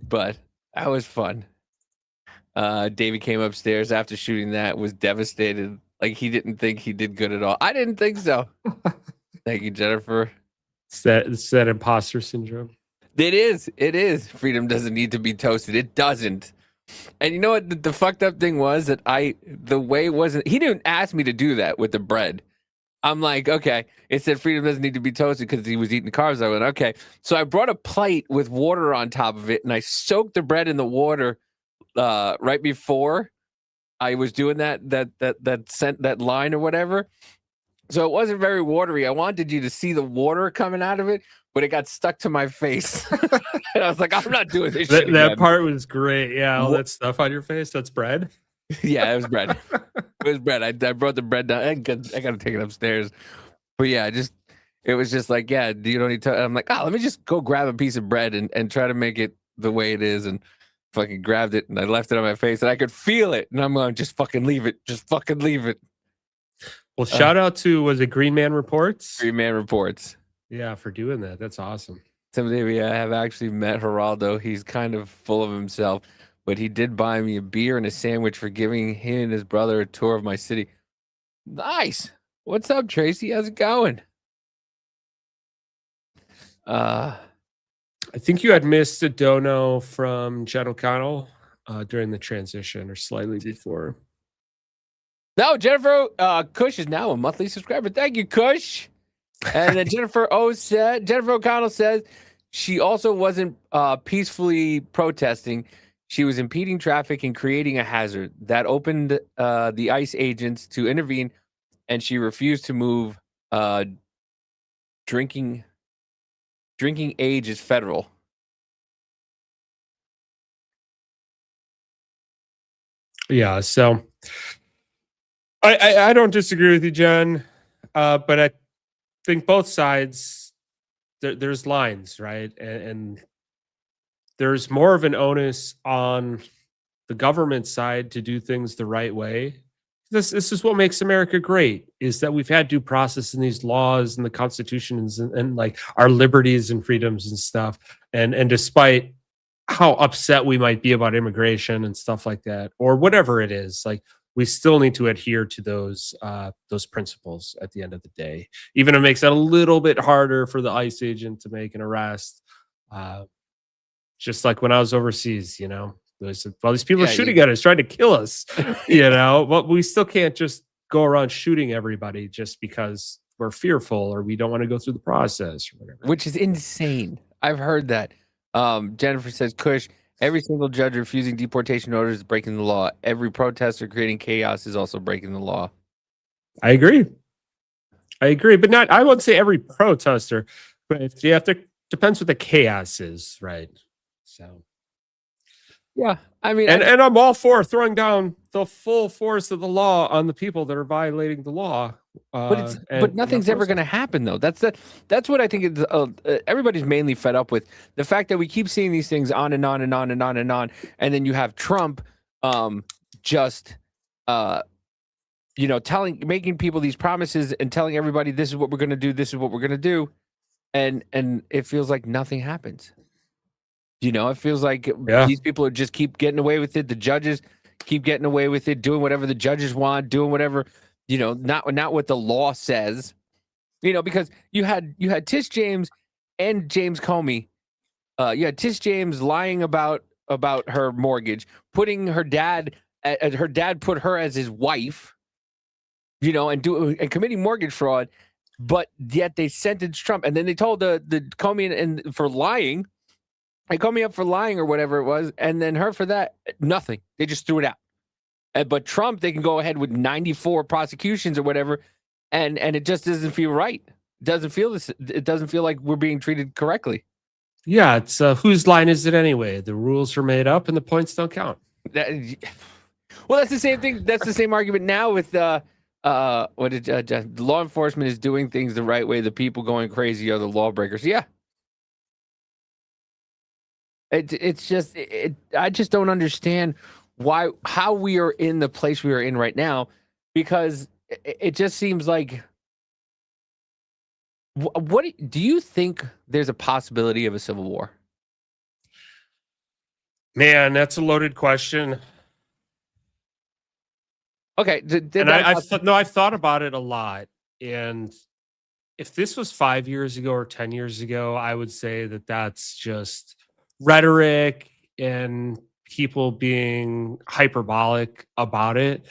But that was fun. Davey came upstairs after shooting that, was devastated. Like, he didn't think he did good at all. I didn't think so. Thank you, Jennifer. It's that imposter syndrome. It is. Freedom doesn't need to be toasted. It doesn't. And you know what the fucked up thing was? That the way wasn't, he didn't ask me to do that with the bread. I'm like, okay. It said freedom doesn't need to be toasted because he was eating carbs. I went, okay. So I brought a plate with water on top of it, and I soaked the bread in the water right before I was doing that line or whatever. So it wasn't very watery. I wanted you to see the water coming out of it, but it got stuck to my face. And I was like, I'm not doing this shit That again. part was great. Yeah, all that stuff on your face. That's bread. Yeah, it was bread. It was bread. I brought the bread down. I got to take it upstairs. But yeah, it was just like, yeah, you don't need to. I'm like, let me just go grab a piece of bread and try to make it the way it is. And fucking grabbed it and I left it on my face and I could feel it. And I'm going, just fucking leave it. Just fucking leave it. Well, shout out to, was it Green Man Reports? Green Man Reports. Yeah, for doing that. That's awesome. Someday I have actually met Geraldo. He's kind of full of himself, but he did buy me a beer and a sandwich for giving him and his brother a tour of my city. Nice. What's up, Tracy? How's it going? I think you had missed a dono from Jen O'Connell during the transition or slightly before. No, Jennifer Cush is now a monthly subscriber. Thank you, Cush. And then Jennifer O'Connell says she also wasn't peacefully protesting. She was impeding traffic and creating a hazard that opened the ICE agents to intervene, and she refused to move. Drinking age is federal. Yeah, so I don't disagree with you, Jen, but I think both sides, there's lines, right? And there's more of an onus on the government side to do things the right way. This is what makes America great, is that we've had due process in these laws and the constitutions and like our liberties and freedoms and stuff. And despite how upset we might be about immigration and stuff like that, or whatever it is, like we still need to adhere to those principles at the end of the day. Even if it makes it a little bit harder for the ICE agent to make an arrest. Just like when I was overseas, well, these people are shooting at us, trying to kill us, but we still can't just go around shooting everybody just because we're fearful or we don't want to go through the process or whatever. Which is insane. I've heard that. Jennifer says, Kush, every single judge refusing deportation orders is breaking the law. Every protester creating chaos is also breaking the law. I agree. But I won't say every protester, but if you have to, depends what the chaos is, right? So. Yeah, I mean, and I'm all for throwing down the full force of the law on the people that are violating the law. But nothing's ever going to happen, though. That's what I think is, everybody's mainly fed up with the fact that we keep seeing these things on and on and on and on and on, and then you have Trump, making people these promises and telling everybody this is what we're going to do, this is what we're going to do, and it feels like nothing happens. It feels like these people just keep getting away with it. The judges keep getting away with it, doing whatever the judges want, doing whatever, not what the law says. Because you had Tish James and James Comey. You had Tish James lying about her mortgage, putting her dad put her as his wife, and committing mortgage fraud, but yet they sentenced Trump, and then they told the Comey and for lying. They called me up for lying or whatever it was, and then her for that, nothing. They just threw it out. But Trump, they can go ahead with 94 prosecutions or whatever, and it just doesn't feel right. It doesn't feel like we're being treated correctly. Yeah, it's whose line is it anyway? The rules are made up and the points don't count. Well, that's the same thing. That's the same argument now with law enforcement is doing things the right way. The people going crazy are the lawbreakers. Yeah. It's just I just don't understand how we are in the place we are in right now, because it just seems like what do you think there's a possibility of a civil war? Man, that's a loaded question. Okay, I've thought about it a lot, and if this was 5 years ago or 10 years ago, I would say that that's just rhetoric and people being hyperbolic about it.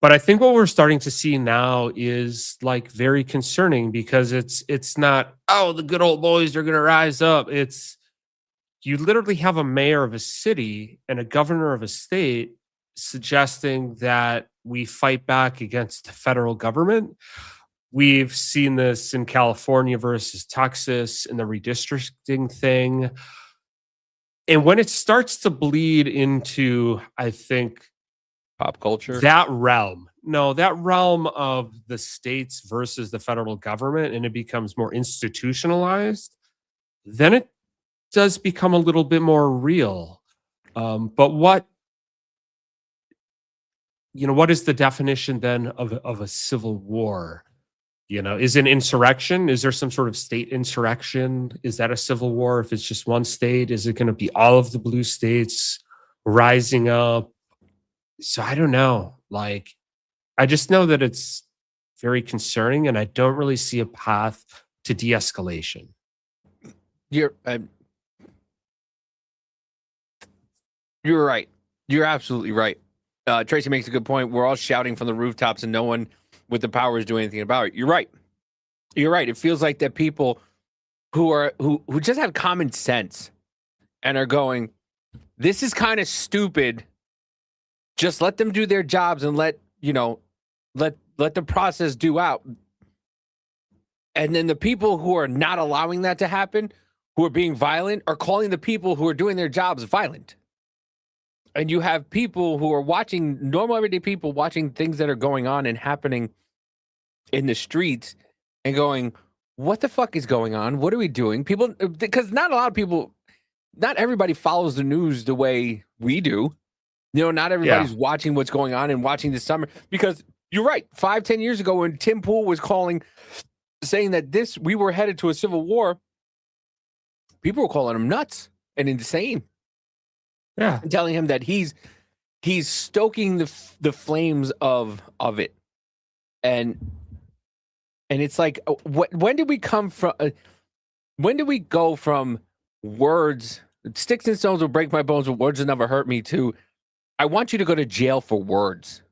But I think what we're starting to see now is like very concerning, because it's not, oh, the good old boys are going to rise up. It's you literally have a mayor of a city and a governor of a state suggesting that we fight back against the federal government. We've seen this in California versus Texas in the redistricting thing. And when it starts to bleed into, I think, pop culture, that realm of the states versus the federal government, and it becomes more institutionalized, then it does become a little bit more real. But what is the definition then of a civil war? Is an insurrection? Is there some sort of state insurrection? Is that a civil war? If it's just one state, is it going to be all of the blue states rising up? So I don't know. Like, I just know that it's very concerning, and I don't really see a path to de-escalation. You're right. You're absolutely right. Tracy makes a good point. We're all shouting from the rooftops, and no one with the power is doing anything about it. You're right. It feels like that people who just have common sense and are going, this is kind of stupid. Just let them do their jobs and let the process do out. And then the people who are not allowing that to happen, who are being violent, are calling the people who are doing their jobs violent. And you have people who are watching, normal everyday people watching things that are going on and happening in the streets and going, what the fuck is going on? What are we doing? People, because not everybody follows the news the way we do. Not everybody's watching what's going on and watching this summer, because you're right. 5-10 years ago, when Tim Pool was saying that we were headed to a civil war, people were calling him nuts and insane. Yeah, and telling him that he's stoking the flames of it, and it's like, when did we come from? When did we go from words, sticks and stones will break my bones, but words will never hurt me, to I want you to go to jail for words?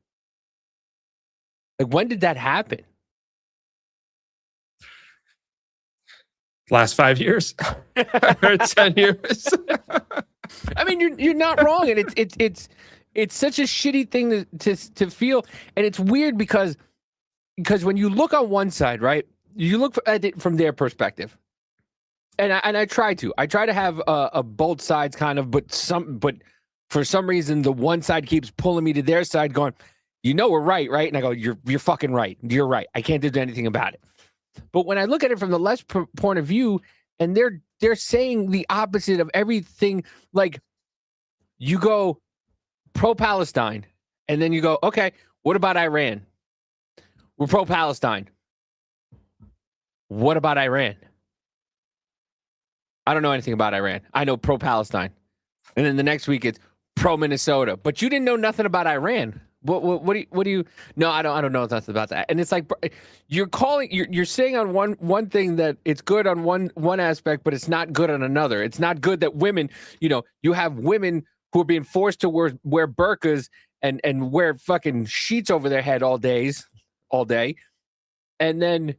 Like, when did that happen? Last 5 years or 10 years. I mean, you're not wrong, and it's such a shitty thing to feel, and it's weird because when you look on one side, right, you look at it from their perspective, and I try to have a both sides kind of, but for some reason the one side keeps pulling me to their side, going, we're right, and I go, you're fucking right, you're right, I can't do anything about it. But when I look at it from the left point of view, and they're saying the opposite of everything, like, you go pro-Palestine, and then you go, okay, what about Iran? We're pro-Palestine. What about Iran? I don't know anything about Iran. I know pro-Palestine. And then the next week it's pro-Minnesota. But you didn't know nothing about Iran. What do you? No, I don't know nothing about that. And it's like you're saying on one thing that it's good on one aspect, but it's not good on another. It's not good that women, you have women who are being forced to wear burqas and wear fucking sheets over their head all day. And then,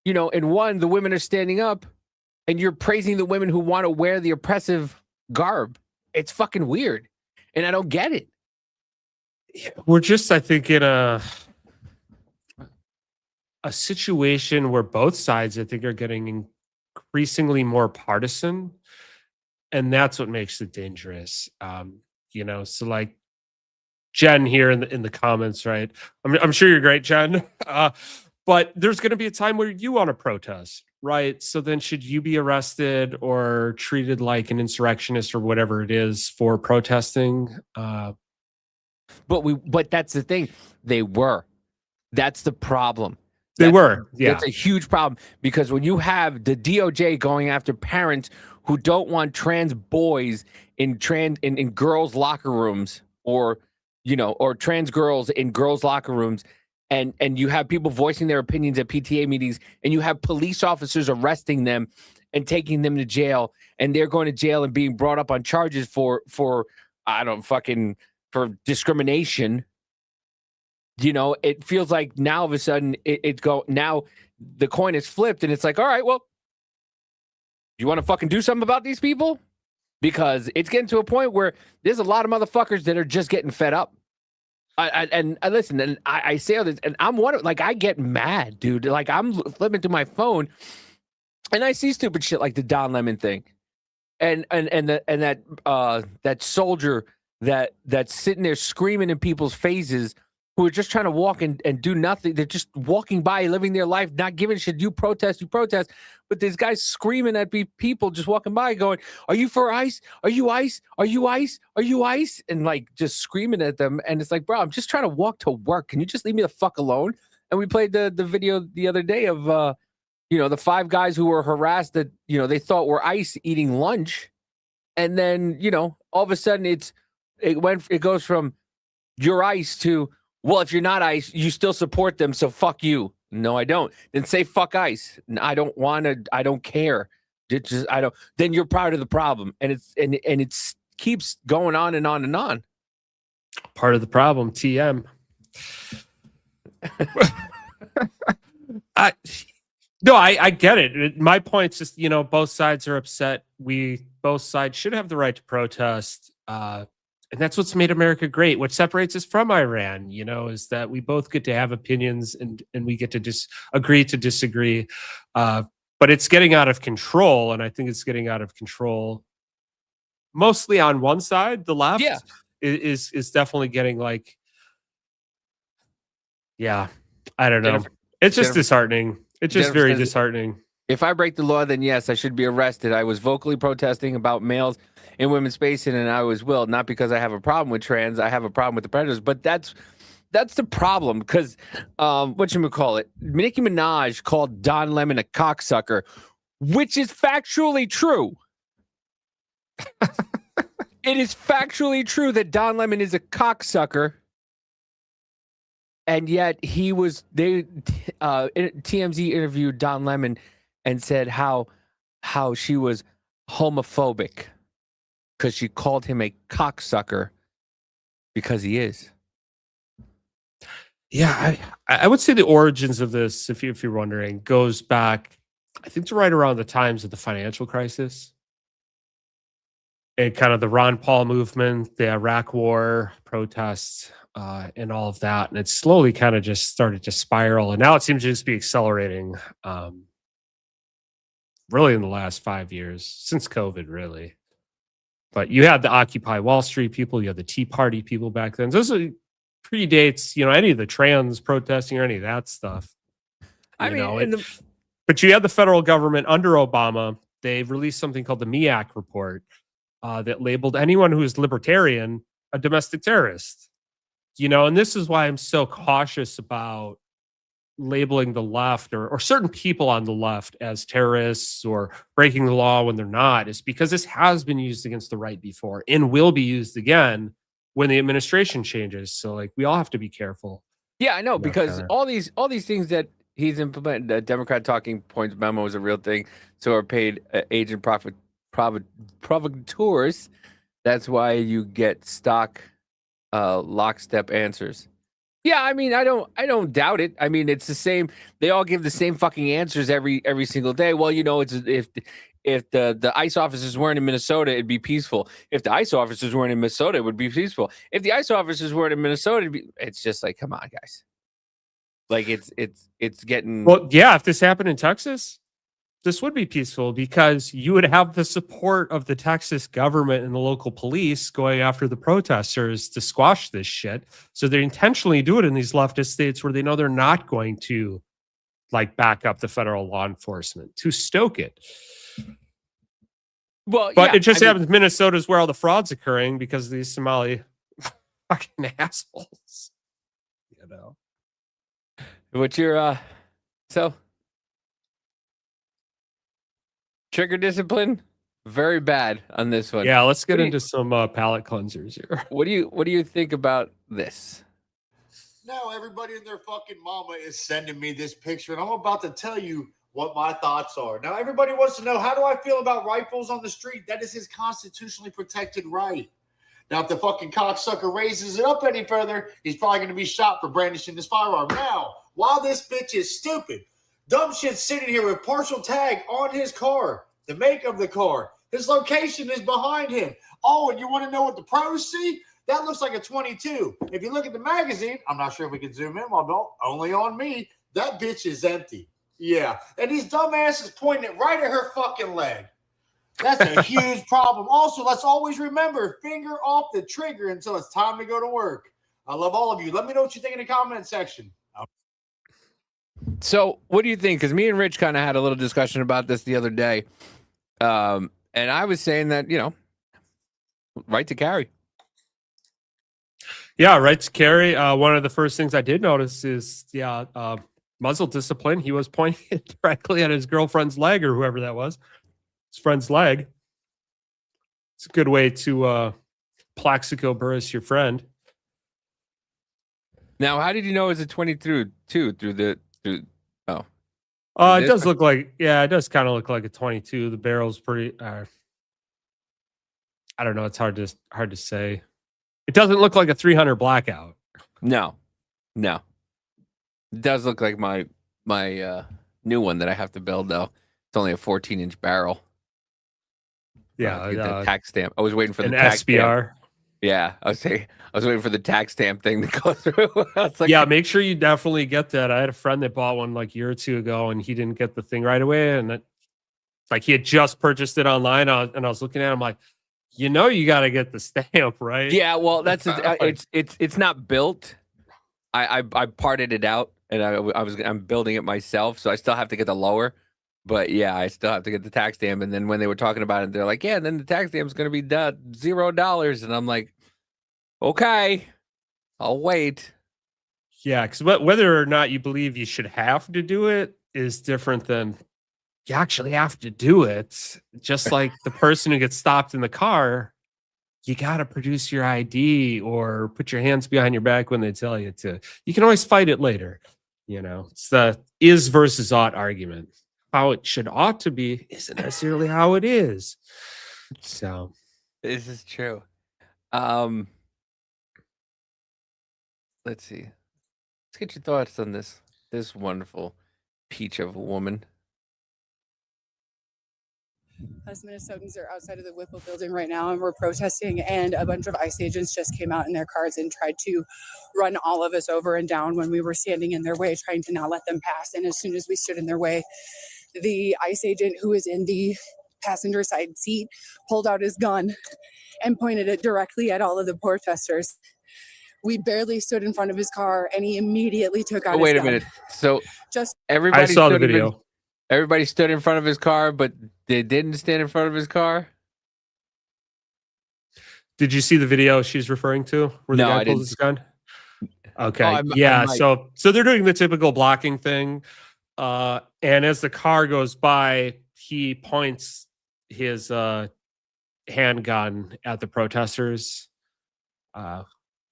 in one, the women are standing up and you're praising the women who want to wear the oppressive garb. It's fucking weird. And I don't get it. We're just, I think, in a situation where both sides, I think, are getting increasingly more partisan, and that's what makes it dangerous. So like Jen here in the comments, right? I'm sure you're great, Jen, but there's going to be a time where you want to protest, right? So then, should you be arrested or treated like an insurrectionist or whatever it is for protesting? But that's the thing. They were. That's the problem. They were. Yeah. That's a huge problem, because when you have the DOJ going after parents who don't want trans boys in girls' locker rooms, or trans girls in girls' locker rooms, and you have people voicing their opinions at PTA meetings, and you have police officers arresting them and taking them to jail, and they're going to jail and being brought up on charges for discrimination. It feels like now all of a sudden now the coin is flipped, and it's like, all right, well, you want to fucking do something about these people? Because it's getting to a point where there's a lot of motherfuckers that are just getting fed up. I listen, and I say all this, and I'm one of, like, I get mad, dude. Like, I'm flipping through my phone, and I see stupid shit like the Don Lemon thing, and that soldier that's sitting there screaming in people's faces, who are just trying to walk and do nothing. They're just walking by, living their life, not giving a shit. You protest. But there's guys screaming at people just walking by going, are you for ICE? Are you ICE? Are you ICE? Are you ICE? And like just screaming at them. And it's like, bro, I'm just trying to walk to work. Can you just leave me the fuck alone? And we played the video the other day of, the 5 guys who were harassed that, they thought were ICE eating lunch. And then, all of a sudden it goes from you're ICE to, well, if you're not ICE, you still support them, so fuck you. No, I don't. Then say fuck ICE. I don't want to. I don't care. I don't. Then you're part of the problem, and it's keeps going on and on and on. Part of the problem, TM. I get it. My point's just, both sides are upset. Both sides should have the right to protest. And that's what's made America great. What separates us from Iran, is that we both get to have opinions and we get to agree to disagree. But it's getting out of control. And I think it's getting out of control mostly on one side. The left is definitely getting like, I don't know. It's just disheartening. It's just very disheartening. If I break the law, then yes, I should be arrested. I was vocally protesting about males in women's spacing, and I was willed, not because I have a problem with trans. I have a problem with the predators, but that's the problem, because whatchamacallit, Nicki Minaj called Don Lemon a cocksucker, which is factually true. It is factually true that Don Lemon is a cocksucker, and yet TMZ interviewed Don Lemon and said how she was homophobic because she called him a cocksucker, because he is. Yeah, I would say the origins of this, if you're wondering, goes back, I think, to right around the times of the financial crisis and kind of the Ron Paul movement, the Iraq War protests, and all of that. And it slowly kind of just started to spiral, and now it seems to just be accelerating. Really, in the last 5 years since COVID, really. But you had the Occupy Wall Street people, you had the Tea Party people back then. So this predates, any of the trans protesting or any of that stuff. I mean, But you had the federal government under Obama. They released something called the MEAC report that labeled anyone who is libertarian a domestic terrorist. And this is why I'm so cautious about labeling the left or certain people on the left as terrorists or breaking the law when they're not, is because this has been used against the right before and will be used again when the administration changes. So like we all have to be careful. Yeah, I know, because all these things that he's implemented, the Democrat talking points memo is a real thing. So are paid agent provocateurs. That's why you get stock lockstep answers. Yeah, I mean, I don't doubt it. I mean, it's the same. They all give the same fucking answers every single day. Well, it's if the ICE officers weren't in Minnesota, it'd be peaceful. If the ICE officers weren't in Minnesota, it would be peaceful. If the ICE officers weren't in Minnesota, it's just like, come on, guys. Like it's getting. Well, yeah. If this happened in Texas, this would be peaceful because you would have the support of the Texas government and the local police going after the protesters to squash this shit. So they intentionally do it in these leftist states where they know they're not going to back up the federal law enforcement to stoke it. Well, but it just happens Minnesota is where all the fraud's occurring because of these Somali fucking assholes. What's your trigger discipline? Very bad on this one. Yeah, let's get into some palate cleansers here. What do you think about this? Now everybody and their fucking mama is sending me this picture, and I'm about to tell you what my thoughts are. Now everybody wants to know, how do I feel about rifles on the street? That is his constitutionally protected right. Now, if the fucking cocksucker raises it up any further, he's probably going to be shot for brandishing this firearm. Now, while this bitch is stupid, dumb shit's sitting here with partial tag on his car, the make of the car. His location is behind him. Oh, and you want to know what the pros see? That looks like a 22. If you look at the magazine, I'm not sure if we can zoom in. Well, no, only on me. That bitch is empty. Yeah. And these dumbasses pointing it right at her fucking leg. That's a huge problem. Also, let's always remember, finger off the trigger until it's time to go to work. I love all of you. Let me know what you think in the comment section. So what do you think? Because me and Rich kind of had a little discussion about this the other day. And I was saying that, right to carry. Yeah, right to carry. One of the first things I did notice is, muzzle discipline. He was pointing it directly at his girlfriend's leg or whoever that was. His friend's leg. It's a good way to Plaxico Burris your friend. Now, how did you know it was a 22 through it does look like, it does kind of look like a 22. The barrel's pretty, I don't know. It's hard to say. It doesn't look like a 300 blackout. No. It does look like my new one that I have to build, though. It's only a 14-inch barrel. Yeah, the tax stamp. I was waiting for the tax SBR. Stamp. Yeah, I was waiting for the tax stamp thing to go through. Make sure you definitely get that. I had a friend that bought one like a year or two ago, and he didn't get the thing right away, and he had just purchased it online, and I was looking at him like, you got to get the stamp, right? Yeah, well, that's it's not built. I parted it out, and I'm building it myself, so I still have to get the lower. But yeah, I still have to get the tax stamp. And then when they were talking about it, they're like, yeah, and then the tax stamp is going to be $0. And I'm like, okay, I'll wait. Yeah, because whether or not you believe you should have to do it is different than you actually have to do it. Just like the person who gets stopped in the car, you got to produce your ID or put your hands behind your back when they tell you to. You can always fight it later. It's the is versus ought argument. How it ought to be isn't necessarily how it is. So this is true. Let's see. Let's get your thoughts on this wonderful peach of a woman. Us Minnesotans are outside of the Whipple building right now, and we're protesting, and a bunch of ICE agents just came out in their cars and tried to run all of us over and down when we were standing in their way, trying to not let them pass. And as soon as we stood in their way, the ICE agent who was in the passenger side seat pulled out his gun and pointed it directly at all of the protesters. We barely stood in front of his car, and he immediately took out his gun. Wait a minute. So just everybody I saw the stood in- video. Everybody stood in front of his car, but they didn't stand in front of his car. Did you see the video she's referring to where the No, guy I pulls didn't. his gun? Okay. I Yeah. might. So they're doing the typical blocking thing. And as the car goes by, he points his handgun at the protesters.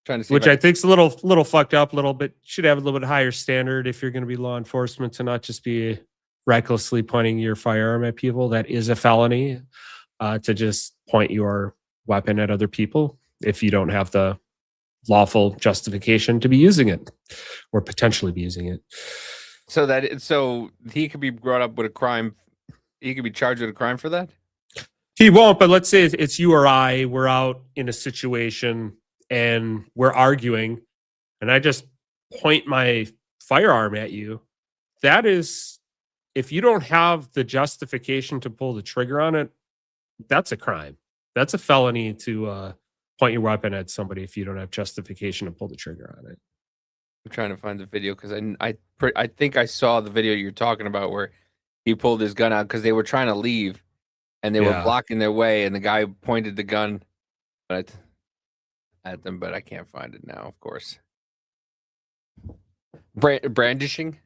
Trying to see Which if I think's a little fucked up, a little bit. Should have a little bit higher standard if you're going to be law enforcement, to not just be recklessly pointing your firearm at people. That is a felony. To just point your weapon at other people if you don't have the lawful justification to be using it or potentially be using it. So he could be brought up with a crime. He could be charged with a crime for that. He won't, but let's say it's you or I. We're out in a situation and we're arguing, and I just point my firearm at you. That is, if you don't have the justification to pull the trigger on it, that's a crime. That's a felony to point your weapon at somebody if you don't have justification to pull the trigger on it. I'm trying to find the video because I think I saw the video you're talking about where he pulled his gun out because they were trying to leave and they were blocking their way, and the guy pointed the gun at them, but I can't find it now, of course. Brandishing?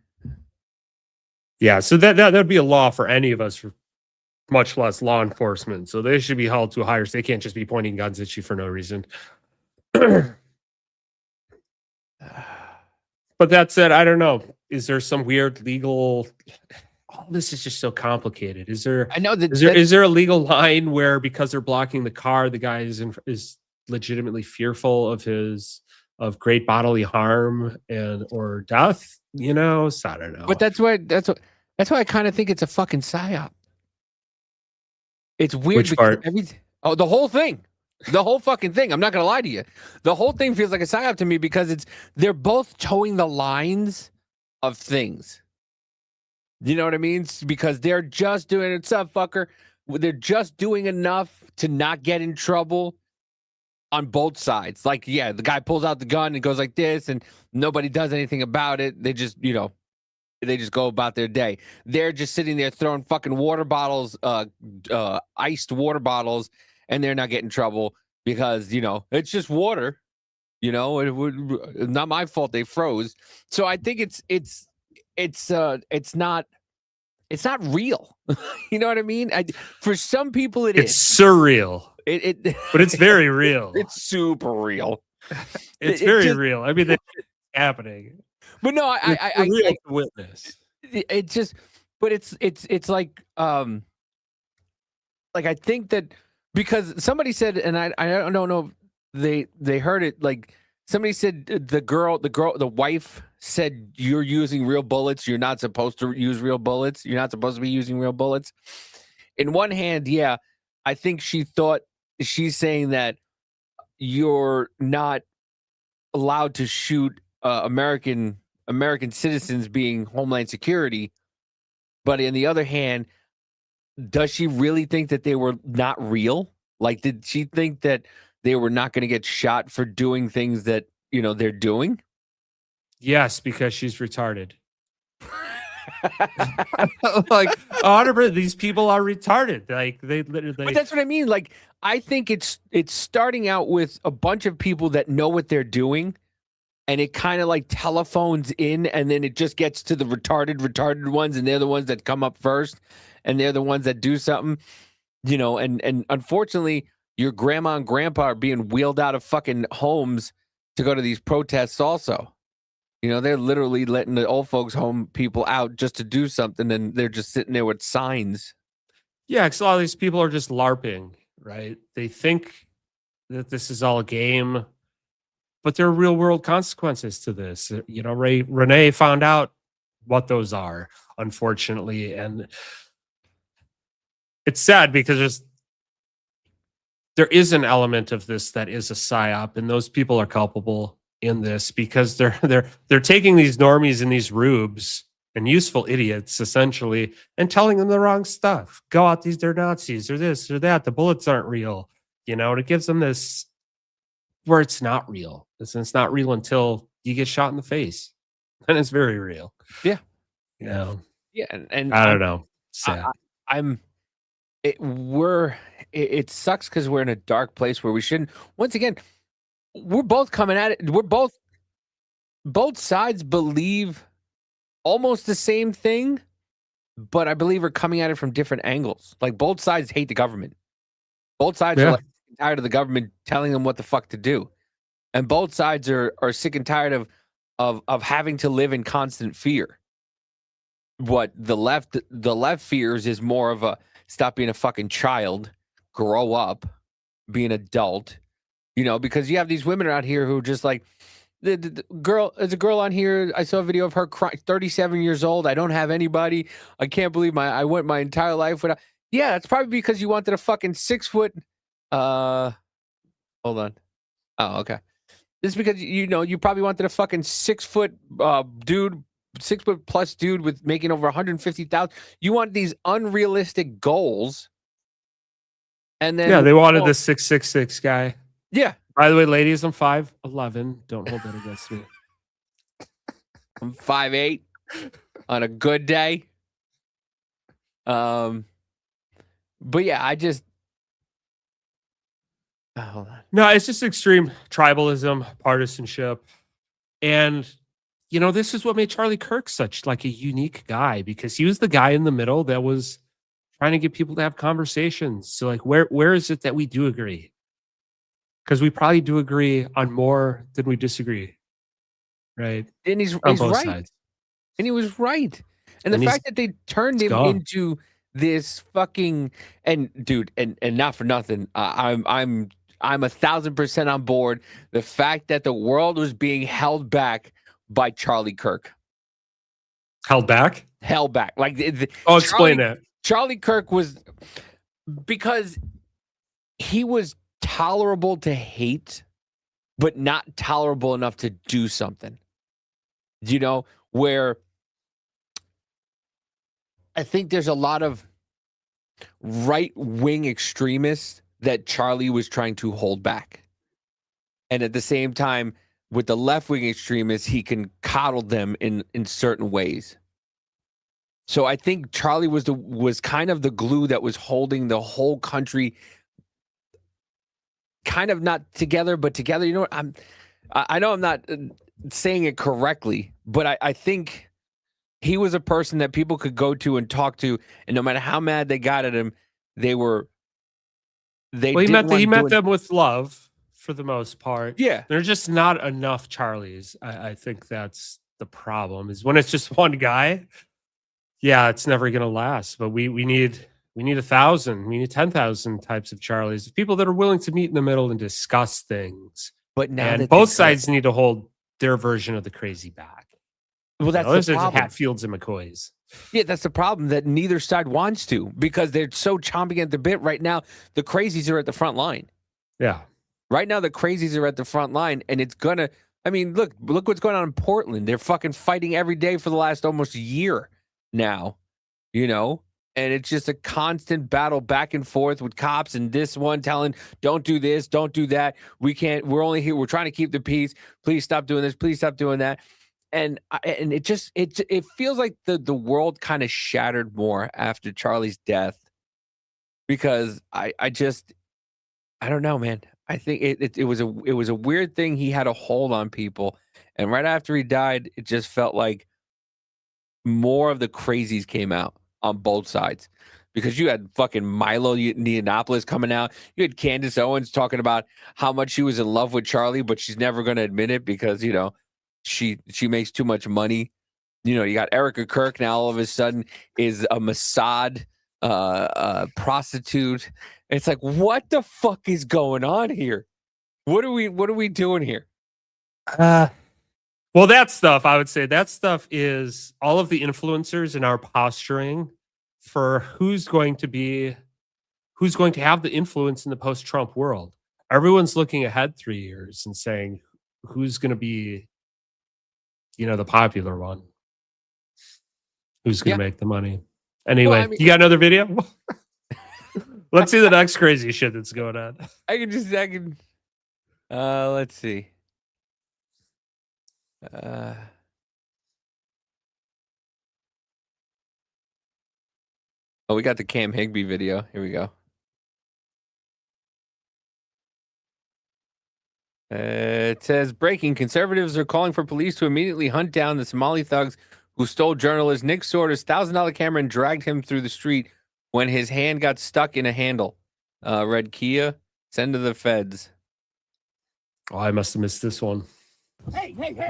Yeah, so that would be a law for any of us, much less law enforcement. So they should be held to a higher. They can't just be pointing guns at you for no reason. But that said, I don't know. Is there some weird legal? All this is just so complicated. Is there? I know that. Is there a legal line where because they're blocking the car, the guy is legitimately fearful of great bodily harm or death? You know, so I don't know. But that's why I kind of think it's a fucking psyop. It's weird. Which part? The whole thing. The whole fucking thing. I'm not gonna lie to you. The whole thing feels like a psyop to me because they're both towing the lines of things. You know what I mean? Because they're just doing what's up, fucker. They're just doing enough to not get in trouble on both sides. Like, yeah, the guy pulls out the gun and goes like this, and nobody does anything about it. They just, they just go about their day. They're just sitting there throwing fucking water bottles, iced water bottles, and they're not getting trouble because, it's just water. It would not my fault they froze. So I think it's not real. You know what I mean? For some people it's surreal. But it's very real. It's super real. It's very real. I mean, that's happening. But no, I real to witness. It just, but it's like I think that because somebody said, and I don't know if they heard it, like somebody said the wife said, you're using real bullets. You're not supposed to use real bullets. You're not supposed to be using real bullets. In one hand, yeah, I think she's saying that you're not allowed to shoot American citizens being Homeland Security. But on the other hand, does she really think that they were not real? Like, did she think that they were not going to get shot for doing things that, they're doing? Yes, because she's retarded. Like 100%, these people are retarded. Like they literally. But that's what I mean. Like, I think it's starting out with a bunch of people that know what they're doing, and it kind of like telephones in, and then it just gets to the retarded ones, and they're the ones that come up first, and they're the ones that do something, and unfortunately, your grandma and grandpa are being wheeled out of fucking homes to go to these protests also. They're literally letting the old folks home people out just to do something, and they're just sitting there with signs. Yeah, because a lot of these people are just LARPing, right? They think that this is all a game, but there are real world consequences to this. You know, Renee found out what those are, unfortunately, and it's sad because there is an element of this that is a psyop, and those people are culpable in this because they're taking these normies and these rubes and useful idiots essentially and telling them the wrong stuff. Go out, they're Nazis or this or that. The bullets aren't real. You know, and it gives them this where it's not real. It's not real until you get shot in the face, and it's very real. Yeah, you know. Yeah, and I don't know. Sad. It sucks because we're in a dark place where we shouldn't. Once again, we're both coming at it. Both sides believe almost the same thing, but I believe are coming at it from different angles. Like both sides hate the government. Both sides are like tired of the government telling them what the fuck to do, and both sides are sick and tired of having to live in constant fear. What the left fears is more of a stop being a fucking child, grow up, be an adult, you know, because you have these women out here who just like the girl. There's a girl on here. I saw a video of her crying, 37 years old. I don't have anybody. I can't believe I went my entire life without. Yeah, it's probably because you wanted a fucking 6 foot. Hold on. Oh, okay. This is because you probably wanted a fucking 6 foot dude. 6 foot plus dude with making over 150,000. You want these unrealistic goals, and then they wanted the 666 guy. Yeah. By the way, ladies, I'm 5'11". Don't hold that against me. I'm 5'8" on a good day. But yeah, I just hold on. No, it's just extreme tribalism, partisanship, and. You know, this is what made Charlie Kirk such like a unique guy, because he was the guy in the middle that was trying to get people to have conversations. So like, where is it that we do agree? Because we probably do agree on more than we disagree. Right. And he's on both right. sides. And he was right. And the fact that they turned him into this fucking dude, and not for nothing, I'm 1,000% on board. The fact that the world was being held back by Charlie Kirk. Held back? Held back. Like explain that. Charlie Kirk was, because he was tolerable to hate, but not tolerable enough to do something. You know, where I think there's a lot of right-wing extremists that Charlie was trying to hold back. And at the same time, with the left-wing extremists, he can coddle them in certain ways. So I think Charlie was kind of the glue that was holding the whole country kind of not together, but together. You know what? I know I'm not saying it correctly, but I think he was a person that people could go to and talk to, and no matter how mad they got at him, he met them with love. For the most part. Yeah. There's just not enough Charlies. I think that's the problem, is when it's just one guy, it's never going to last. But we need 1,000, we need 10,000 types of Charlies, people that are willing to meet in the middle and discuss things. But now both sides need to hold their version of the crazy back. Well, that's the problem. Hatfields and McCoys. Yeah, that's the problem, that neither side wants to, because they're so chomping at the bit right now. The crazies are at the front line. Yeah. Right now, the crazies are at the front line, and it's gonna. I mean, look what's going on in Portland. They're fucking fighting every day for the last almost year now, you know, and it's just a constant battle back and forth with cops and this one telling, "Don't do this, don't do that. We can't. We're only here. We're trying to keep the peace. Please stop doing this. Please stop doing that." And it feels like the world kind of shattered more after Charlie's death, because I don't know, man. I think it was a weird thing. He had a hold on people, and right after he died, it just felt like more of the crazies came out on both sides, because you had fucking Milo Yiannopoulos coming out. You had Candace Owens talking about how much she was in love with Charlie, but she's never going to admit it because, you know, she makes too much money. You know, you got Erica Kirk now all of a sudden is a Mossad prostitute. It's like, what the fuck is going on here? What are we doing here? Well, that stuff, I would say that stuff is all of the influencers in our posturing for who's going to have the influence in the post-Trump world. Everyone's looking ahead 3 years and saying who's going to be, the popular one. Who's going to make the money? Anyway, you got another video? Let's see the next crazy shit that's going on. Let's see. We got the Cam Higbee video. Here we go. It says, breaking, conservatives are calling for police to immediately hunt down the Somali thugs who stole journalist Nick Sorda's $1,000 camera and dragged him through the street when his hand got stuck in a handle. Red Kia, send to the feds. Oh, I must have missed this one. Hey! Hey,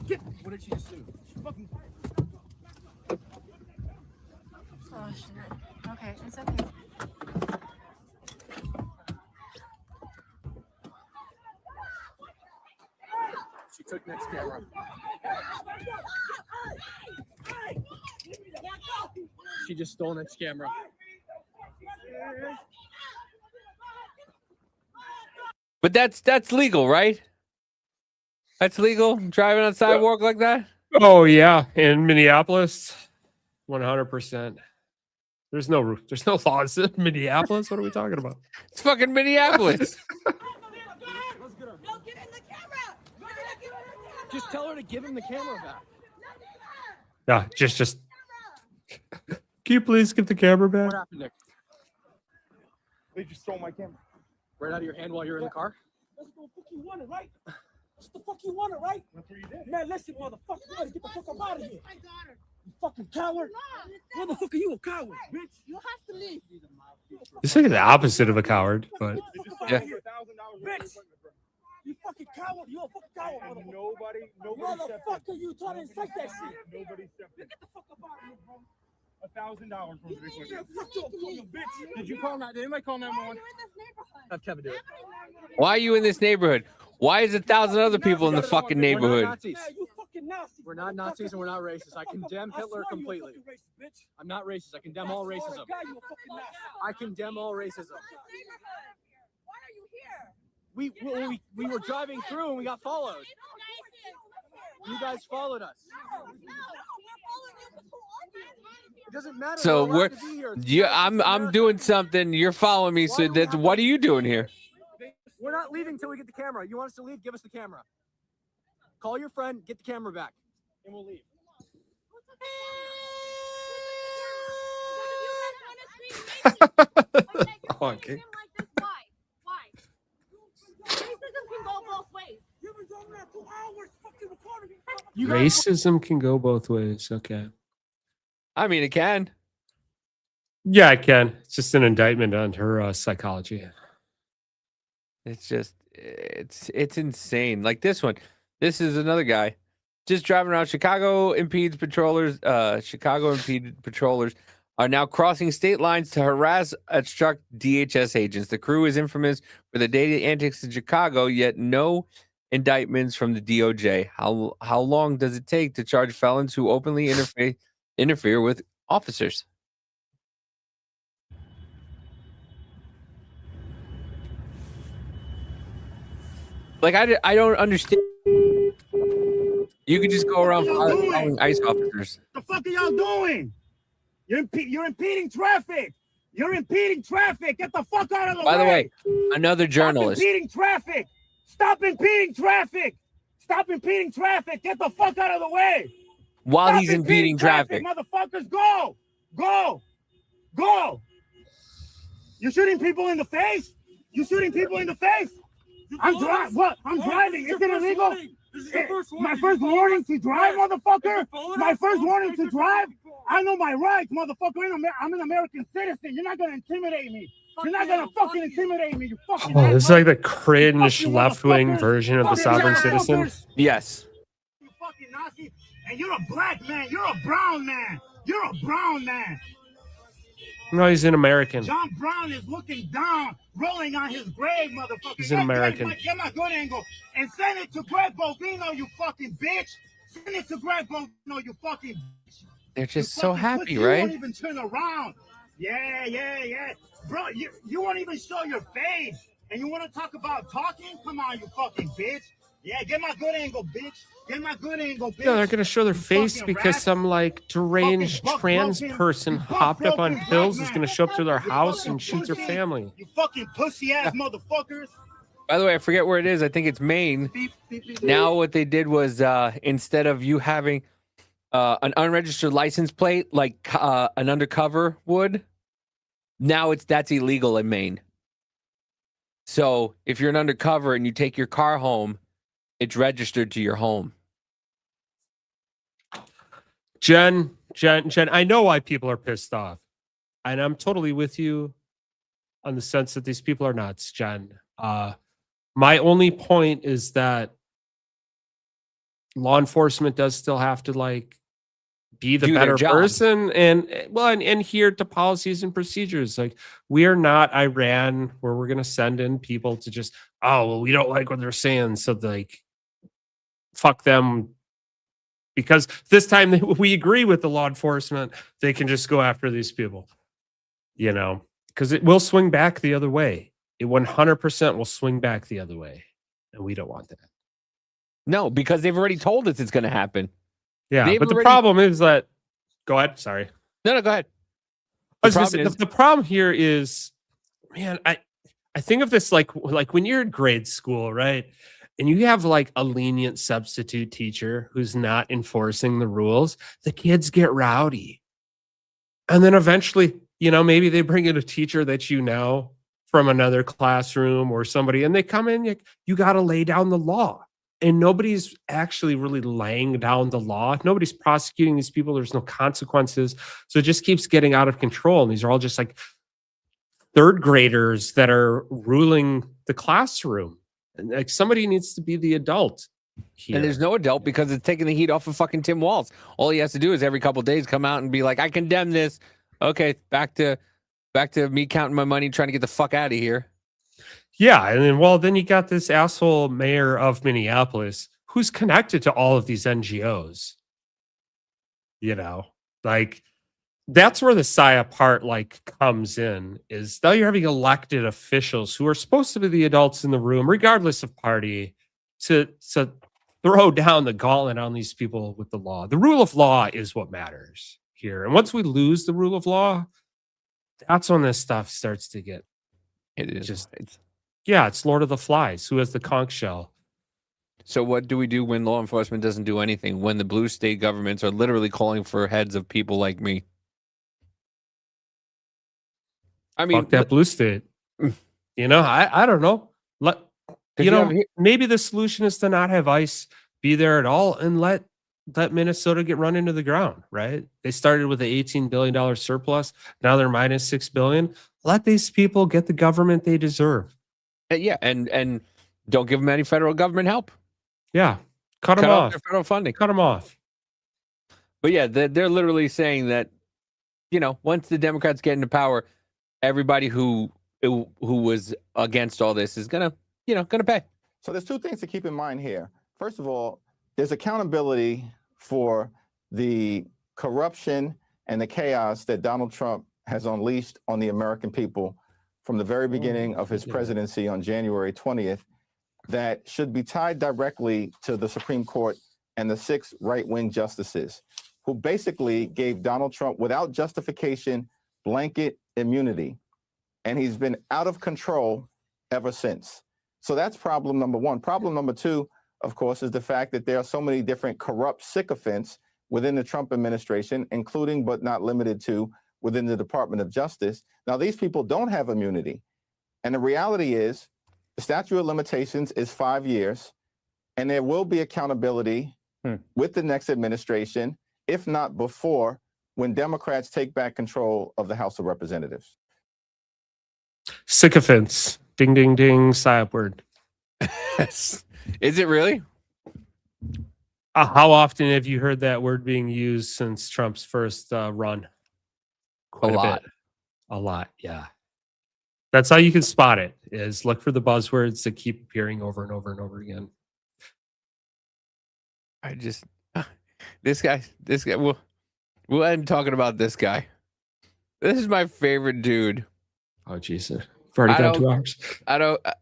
get... What did she just do? She fucking... Oh, shit. Okay, it's okay. She took Nick's camera. She just stole Nick's camera. But that's legal, right? That's legal, driving on sidewalk like that? Oh yeah, in Minneapolis, 100%. There's no laws in Minneapolis. What are we talking about? It's fucking Minneapolis. Just tell her to give him the camera back. Yeah, just. Can you please give the camera back? What happened, Nick? They just stole my camera. Right out of your hand while you're in the car? That's what the fuck you wanted, right? That's the fuck you wanted, right? That's what you did. Man, listen, motherfucker, you gotta get the fuck up out of here. You fucking coward. Motherfucker, you a coward, bitch. You have to leave. It's like the opposite of a coward, but yeah. Bitch. You fucking coward. You a fucking coward, motherfucker. Nobody motherfucker, you trying to incite that shit. Nobody stepped in. Get the fuck up out of here, bro. $1,000 from the bitch. Did you call that? Did anybody call 911? Have Kevin do it. Why are you in this neighborhood? Why is 1,000 other people in the fucking neighborhood? We're not Nazis and we're not racist. I condemn Hitler completely. I'm not racist. I condemn all racism. I condemn all racism. Why are you here? We were driving through and we got followed. You guys followed us. It doesn't matter. So I'm doing something. You're following me. So that's what are you doing here? We're not leaving until we get the camera. You want us to leave? Give us the camera. Call your friend. Get the camera back, and we'll leave. Okay. Racism can go both ways. Okay. I mean, it can. Yeah, it can. It's just an indictment on her psychology. It's just, it's insane. Like this one. This is another guy just driving around. Chicago impeded patrollers are now crossing state lines to harass, obstruct DHS agents. The crew is infamous for the daily antics in Chicago, yet no indictments from the DOJ. How long does it take to charge felons who openly interfere with officers? Like I don't understand. You could just go around following ICE officers. What the fuck are y'all doing? You're impeding traffic. You're impeding traffic. Get the fuck out of the way. By the way, another journalist. Stop impeding traffic. Stop impeding traffic. Stop impeding traffic. Get the fuck out of the way. While he's impeding traffic. Motherfuckers, go. Go. Go. You're shooting people in the face? You shooting people in the face? I'm driving. What? I'm driving. Is it illegal? My first warning to drive, motherfucker. My first warning to drive. I know my rights, motherfucker. I'm an American citizen. You're not gonna intimidate me. You're not gonna fucking intimidate me. You fucking. Oh, this is like the cringe left-wing version of the sovereign citizen. Yes. You fucking Nazi. And you're a black man. You're a brown man. You're a brown man. No, he's an American. John Brown is looking down, rolling on his grave, motherfucker. He's an American. Get my good angle. And send it to Greg Bovino, you fucking bitch. Send it to Greg Bovino, you fucking bitch. They're just so happy, You right? won't even turn around. Yeah. Bro, you won't even show your face. And you want to talk about talking? Come on, you fucking bitch. Yeah, get my good angle, bitch. Get my good angle, bitch. Yeah, they're gonna show their face because some like deranged trans person hopped up on pills is gonna show up to their house and shoot their family. You fucking pussy ass motherfuckers. By the way, I forget where it is. I think it's Maine. Now what they did was instead of you having an unregistered license plate like an undercover would, now that's illegal in Maine. So if you're an undercover and you take your car home, it's registered to your home. Jen, I know why people are pissed off. And I'm totally with you on the sense that these people are nuts, Jen. My only point is that law enforcement does still have to like be the better person and adhere to policies and procedures. Like, we are not Iran where we're going to send in people to just, we don't like what they're saying. So like, fuck them. Because this time we agree with the law enforcement, they can just go after these people, because it will swing back the other way. It 100% will swing back the other way. And we don't want that. No, because they've already told us it's going to happen. Yeah, but the problem is that... Go ahead. Sorry. No, go ahead. The problem here is, man, I think of this like when you're in grade school, right? And you have like a lenient substitute teacher who's not enforcing the rules, the kids get rowdy. And then eventually, maybe they bring in a teacher that you know from another classroom or somebody, and they come in, you got to lay down the law. And nobody's actually really laying down the law. Nobody's prosecuting these people. There's no consequences. So it just keeps getting out of control. And these are all just like third graders that are ruling the classroom. And like, somebody needs to be the adult here. And there's no adult because it's taking the heat off of fucking Tim Walz. All he has to do is every couple of days come out and be like, I condemn this. Okay, back to me counting my money, trying to get the fuck out of here. Yeah, and then you got this asshole mayor of Minneapolis who's connected to all of these NGOs. Like, that's where the PSYOP part like comes in, is now you're having elected officials who are supposed to be the adults in the room, regardless of party, to throw down the gauntlet on these people with the law. The rule of law is what matters here. And once we lose the rule of law, that's when this stuff starts to get... It is just... it's Lord of the Flies. Who has the conch shell? So what do we do when law enforcement doesn't do anything? When the blue state governments are literally calling for heads of people like me? I mean, fuck that blue state. I don't know. Maybe the solution is to not have ICE be there at all and let Minnesota get run into the ground, right? They started with an $18 billion surplus. Now they're minus $6 billion. Let these people get the government they deserve. Yeah, and don't give them any federal government help. Yeah, cut them off. Their federal funding. Cut them off. But yeah, they're literally saying that, once the Democrats get into power, everybody who was against all this is gonna pay. So there's two things to keep in mind here. First of all, there's accountability for the corruption and the chaos that Donald Trump has unleashed on the American people from the very beginning of his presidency on January 20th, that should be tied directly to the Supreme Court and the 6 right-wing justices who basically gave Donald Trump, without justification, blanket immunity. And he's been out of control ever since. So that's problem number one. Problem number two, of course, is the fact that there are so many different corrupt sycophants within the Trump administration, including but not limited to within the Department of Justice. Now, these people don't have immunity. And the reality is the statute of limitations is 5 years, and there will be accountability with the next administration, if not before, when Democrats take back control of the House of Representatives. Sycophants. Ding, ding, ding. PSYOP word. Is it really? How often have you heard that word being used since Trump's first run? Quite a lot. bit. A lot, yeah. That's how you can spot it, is look for the buzzwords that keep appearing over and over and over again. I just this guy. We'll end talking about this guy. This is my favorite dude. Oh Jesus! We've already got 2 hours.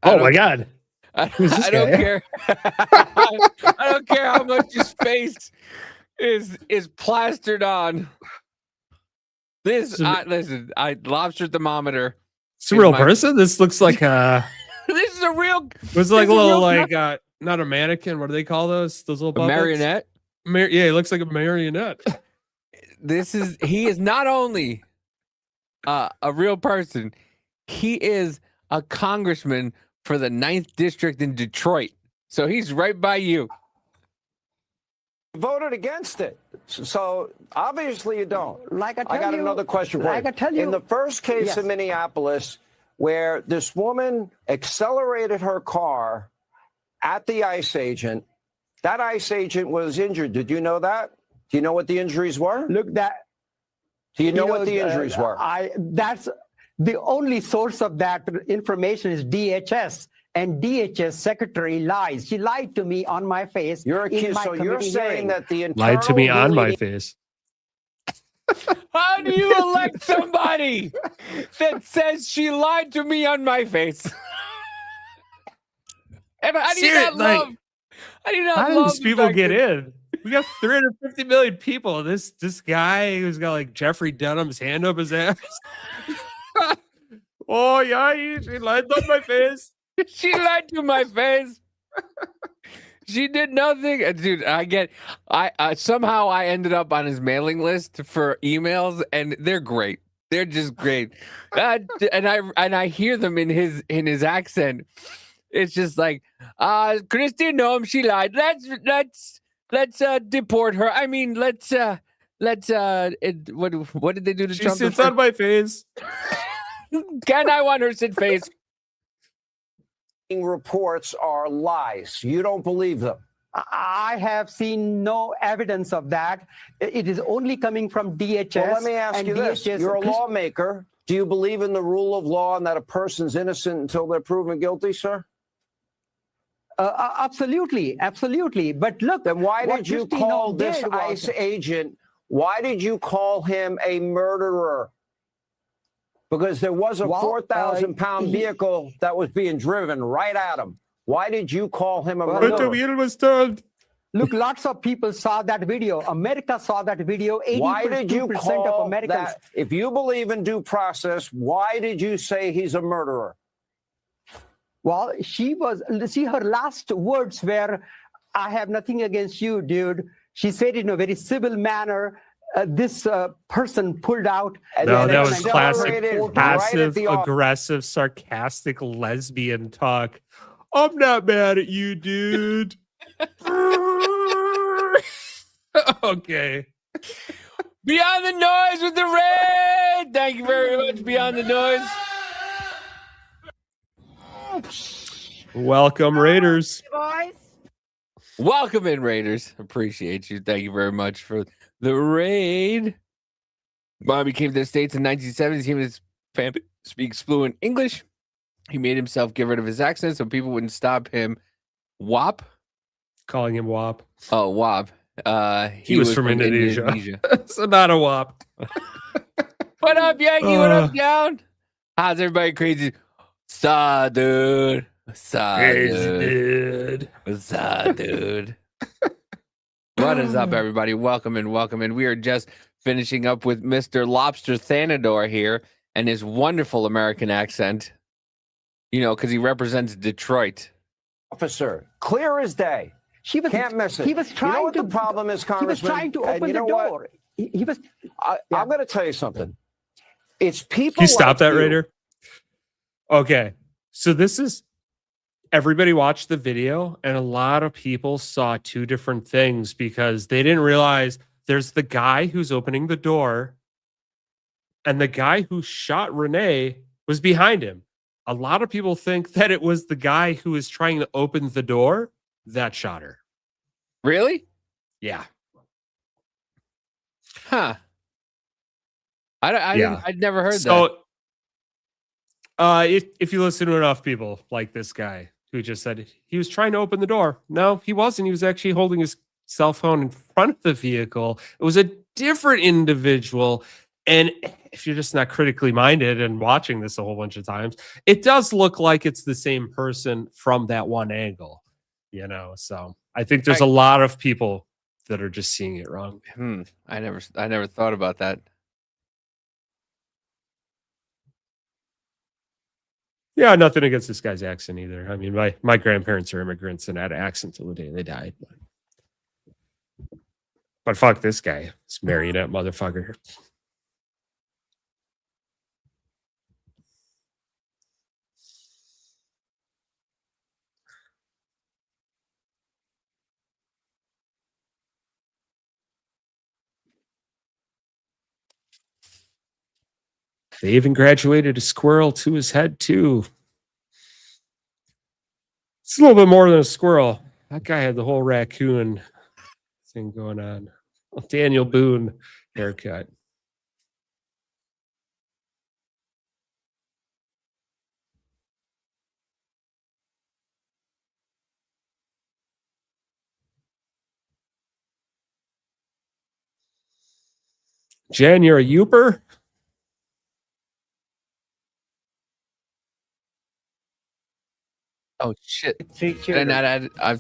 Oh my God! Who's this I don't guy? care. I don't care how much his face is plastered on. Listen, lobster thermometer. It's a real person. This looks like This is a real. was like a little like not a mannequin. What do they call those? Those little puppets? Marionette. Yeah, he looks like a marionette. He is not only a real person, he is a congressman for the 9th district in Detroit. So he's right by you. Voted against it. So obviously you don't. I got another question for you. In the first case in Minneapolis, where this woman accelerated her car at the ICE agent, that ICE agent was injured. Did you know that? Do you know what the injuries were? Look, do you know what the injuries were? That's the only source of that information is DHS. And DHS secretary lies. She lied to me on my face. You're accused. So you're saying that the lied to me on my face. How do you elect somebody that says she lied to me on my face? And how do you not love? How do you not How love do these people get in? We got 350 million people. This guy who's got like Jeffrey Dunham's hand up his ass. Oh yeah, she lied on my face. She lied to my face. She did nothing. Dude, I somehow I ended up on his mailing list for emails, and they're great. They're just great. And I hear them in his accent. It's just like, Christy Noam, she lied. Let's deport her. I mean, what did they do to Trump? She sits on my face. Can I want her sit face? Reports are lies. You don't believe them. I have seen no evidence of that. It is only coming from DHS. Well, let me ask you this. You're a lawmaker. Do you believe in the rule of law and that a person's innocent until they're proven guilty, sir? Absolutely. Absolutely. But look, then why did you call this ICE agent, why did you call him a murderer? Because there was a 4,000-pound vehicle that was being driven right at him. Why did you call him a murderer? But the wheel was turned. Look, lots of people saw that video. America saw that video. 82% why did you call of Americans. That? If you believe in due process, why did you say he's a murderer? Well, see, her last words were, I have nothing against you, dude. She said it in a very civil manner. This person pulled out. No, that was classic passive-aggressive, sarcastic lesbian talk. I'm not mad at you, dude. Okay. Beyond the Noise with the raid. Thank you very much, Beyond the Noise. Welcome, Raiders. Welcome in, Raiders. Appreciate you. Thank you very much for the raid. Bobby came to the States in 1970s. He and his family speaks fluent English. He made himself get rid of his accent so people wouldn't stop him. WAP? Calling him WAP. Oh, WAP. He was from Indonesia. So not a WAP. What up, Yankee? What up, down? How's everybody crazy? Saw, dude. Saw, dude. Saw, dude. What is up, everybody? Welcome in. We are just finishing up with Mr. Lobster Thanador here and his wonderful American accent. You know, because he represents Detroit. Officer, clear as day. Can't miss it. He was trying you know what the problem is, Congressman? He was trying to open the door. He was. I'm going to tell you something. It's people. Can you stop like that, you. Raider? Okay, so this is. Everybody watched the video, and a lot of people saw two different things because they didn't realize there's the guy who's opening the door, and the guy who shot Renee was behind him. A lot of people think that it was the guy who was trying to open the door that shot her. Really? Yeah. Huh. I'd never heard that. So If you listen to enough people like this guy who just said he was trying to open the door. No, he wasn't. He was actually holding his cell phone in front of the vehicle. It was a different individual. And if you're just not critically minded and watching this a whole bunch of times, it does look like it's the same person from that one angle, So I think there's a lot of people that are just seeing it wrong. I never thought about that. Yeah, nothing against this guy's accent either. I mean, my grandparents are immigrants and had an accent till the day they died. But fuck this guy. This marionette motherfucker. They even graduated a squirrel to his head, too. It's a little bit more than a squirrel. That guy had the whole raccoon thing going on. Daniel Boone haircut. Jen, you're a Youper? Oh shit! I didn't add it. I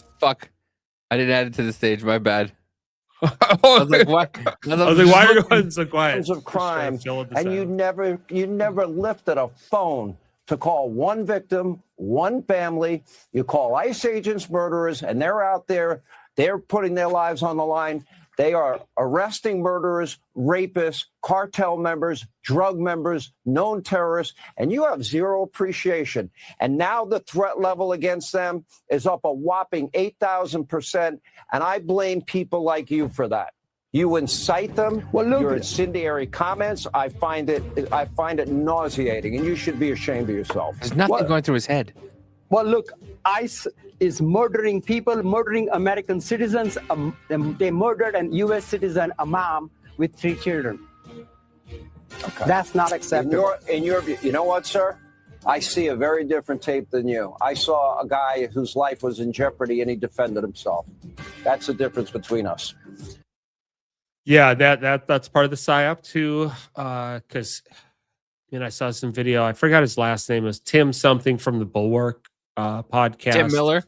didn't add it to the stage. My bad. I was like, why? Why are you going so quiet? Of crime, and you never lifted a phone to call one victim, one family. You call ICE agents murderers, and they're out there. They're putting their lives on the line. They are arresting murderers, rapists, cartel members, drug members, known terrorists, and you have zero appreciation. And now the threat level against them is up a whopping 8,000%, and I blame people like you for that. You incite them. Your incendiary comments. I find it nauseating, and you should be ashamed of yourself. There's nothing going through his head. Well, look, ICE is murdering people, murdering American citizens. They murdered a U.S. citizen, a mom with 3 children. Okay. That's not acceptable. In your view, you know what, sir? I see a very different tape than you. I saw a guy whose life was in jeopardy, and he defended himself. That's the difference between us. Yeah, that's part of the psyop too. Because I saw some video. I forgot his last name. It was Tim something from the Bulwark podcast. Tim Miller.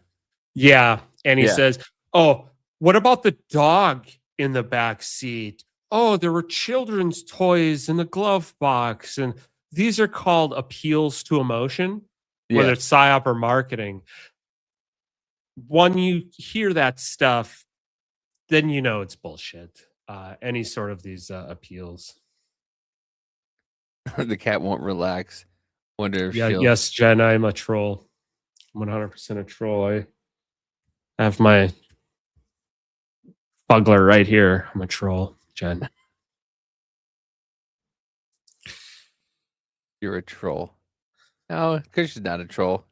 Yeah, and he says, "Oh, what about the dog in the back seat? Oh, there were children's toys in the glove box, and these are called appeals to emotion, whether it's psyop or marketing." When you hear that stuff, then you know it's bullshit. Any sort of these appeals. The cat won't relax. Wonder if she'll... Yes, Jen, I'm a troll. 100% a troll. I have my bugler right here. I'm a troll, Jen. You're a troll. No, Kush is not a troll.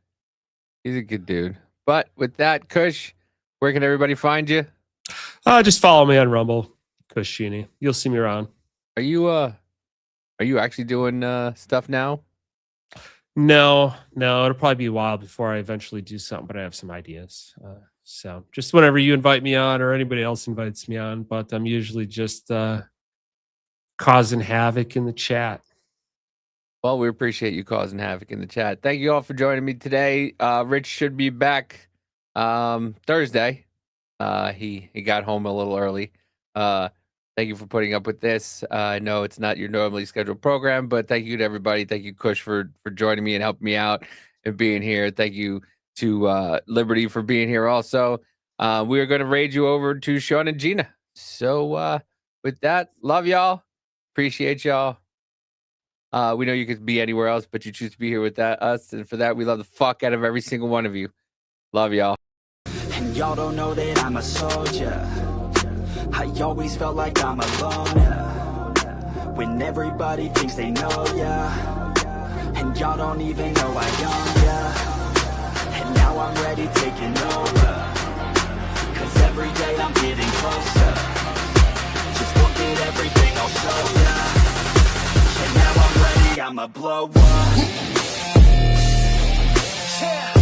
He's a good dude. But with that, Kush, where can everybody find you? Just follow me on Rumble, Kush Sheeny. You'll see me around. Are you actually doing stuff now? No, it'll probably be a while before I eventually do something, but I have some ideas. So just whenever you invite me on or anybody else invites me on, but I'm usually just causing havoc in the chat. Well, we appreciate you causing havoc in the chat. Thank you all for joining me today. Rich should be back Thursday. He got home a little early. Thank you for putting up with this. I know it's not your normally scheduled program, but thank you to everybody. Thank you, Kush, for joining me and helping me out and being here. Thank you to Liberty for being here also. We are going to raid you over to Sean and Gina. So with that, love y'all. Appreciate y'all. We know you could be anywhere else, but you choose to be here with us. And for that, we love the fuck out of every single one of you. Love y'all. And y'all don't know that I'm a soldier. I always felt like I'm alone, yeah. When everybody thinks they know, yeah. And y'all don't even know I own, yeah. And now I'm ready taking over. Cause every day I'm getting closer. Just look at everything I'll show ya. And now I'm ready, I'ma blow up. Yeah.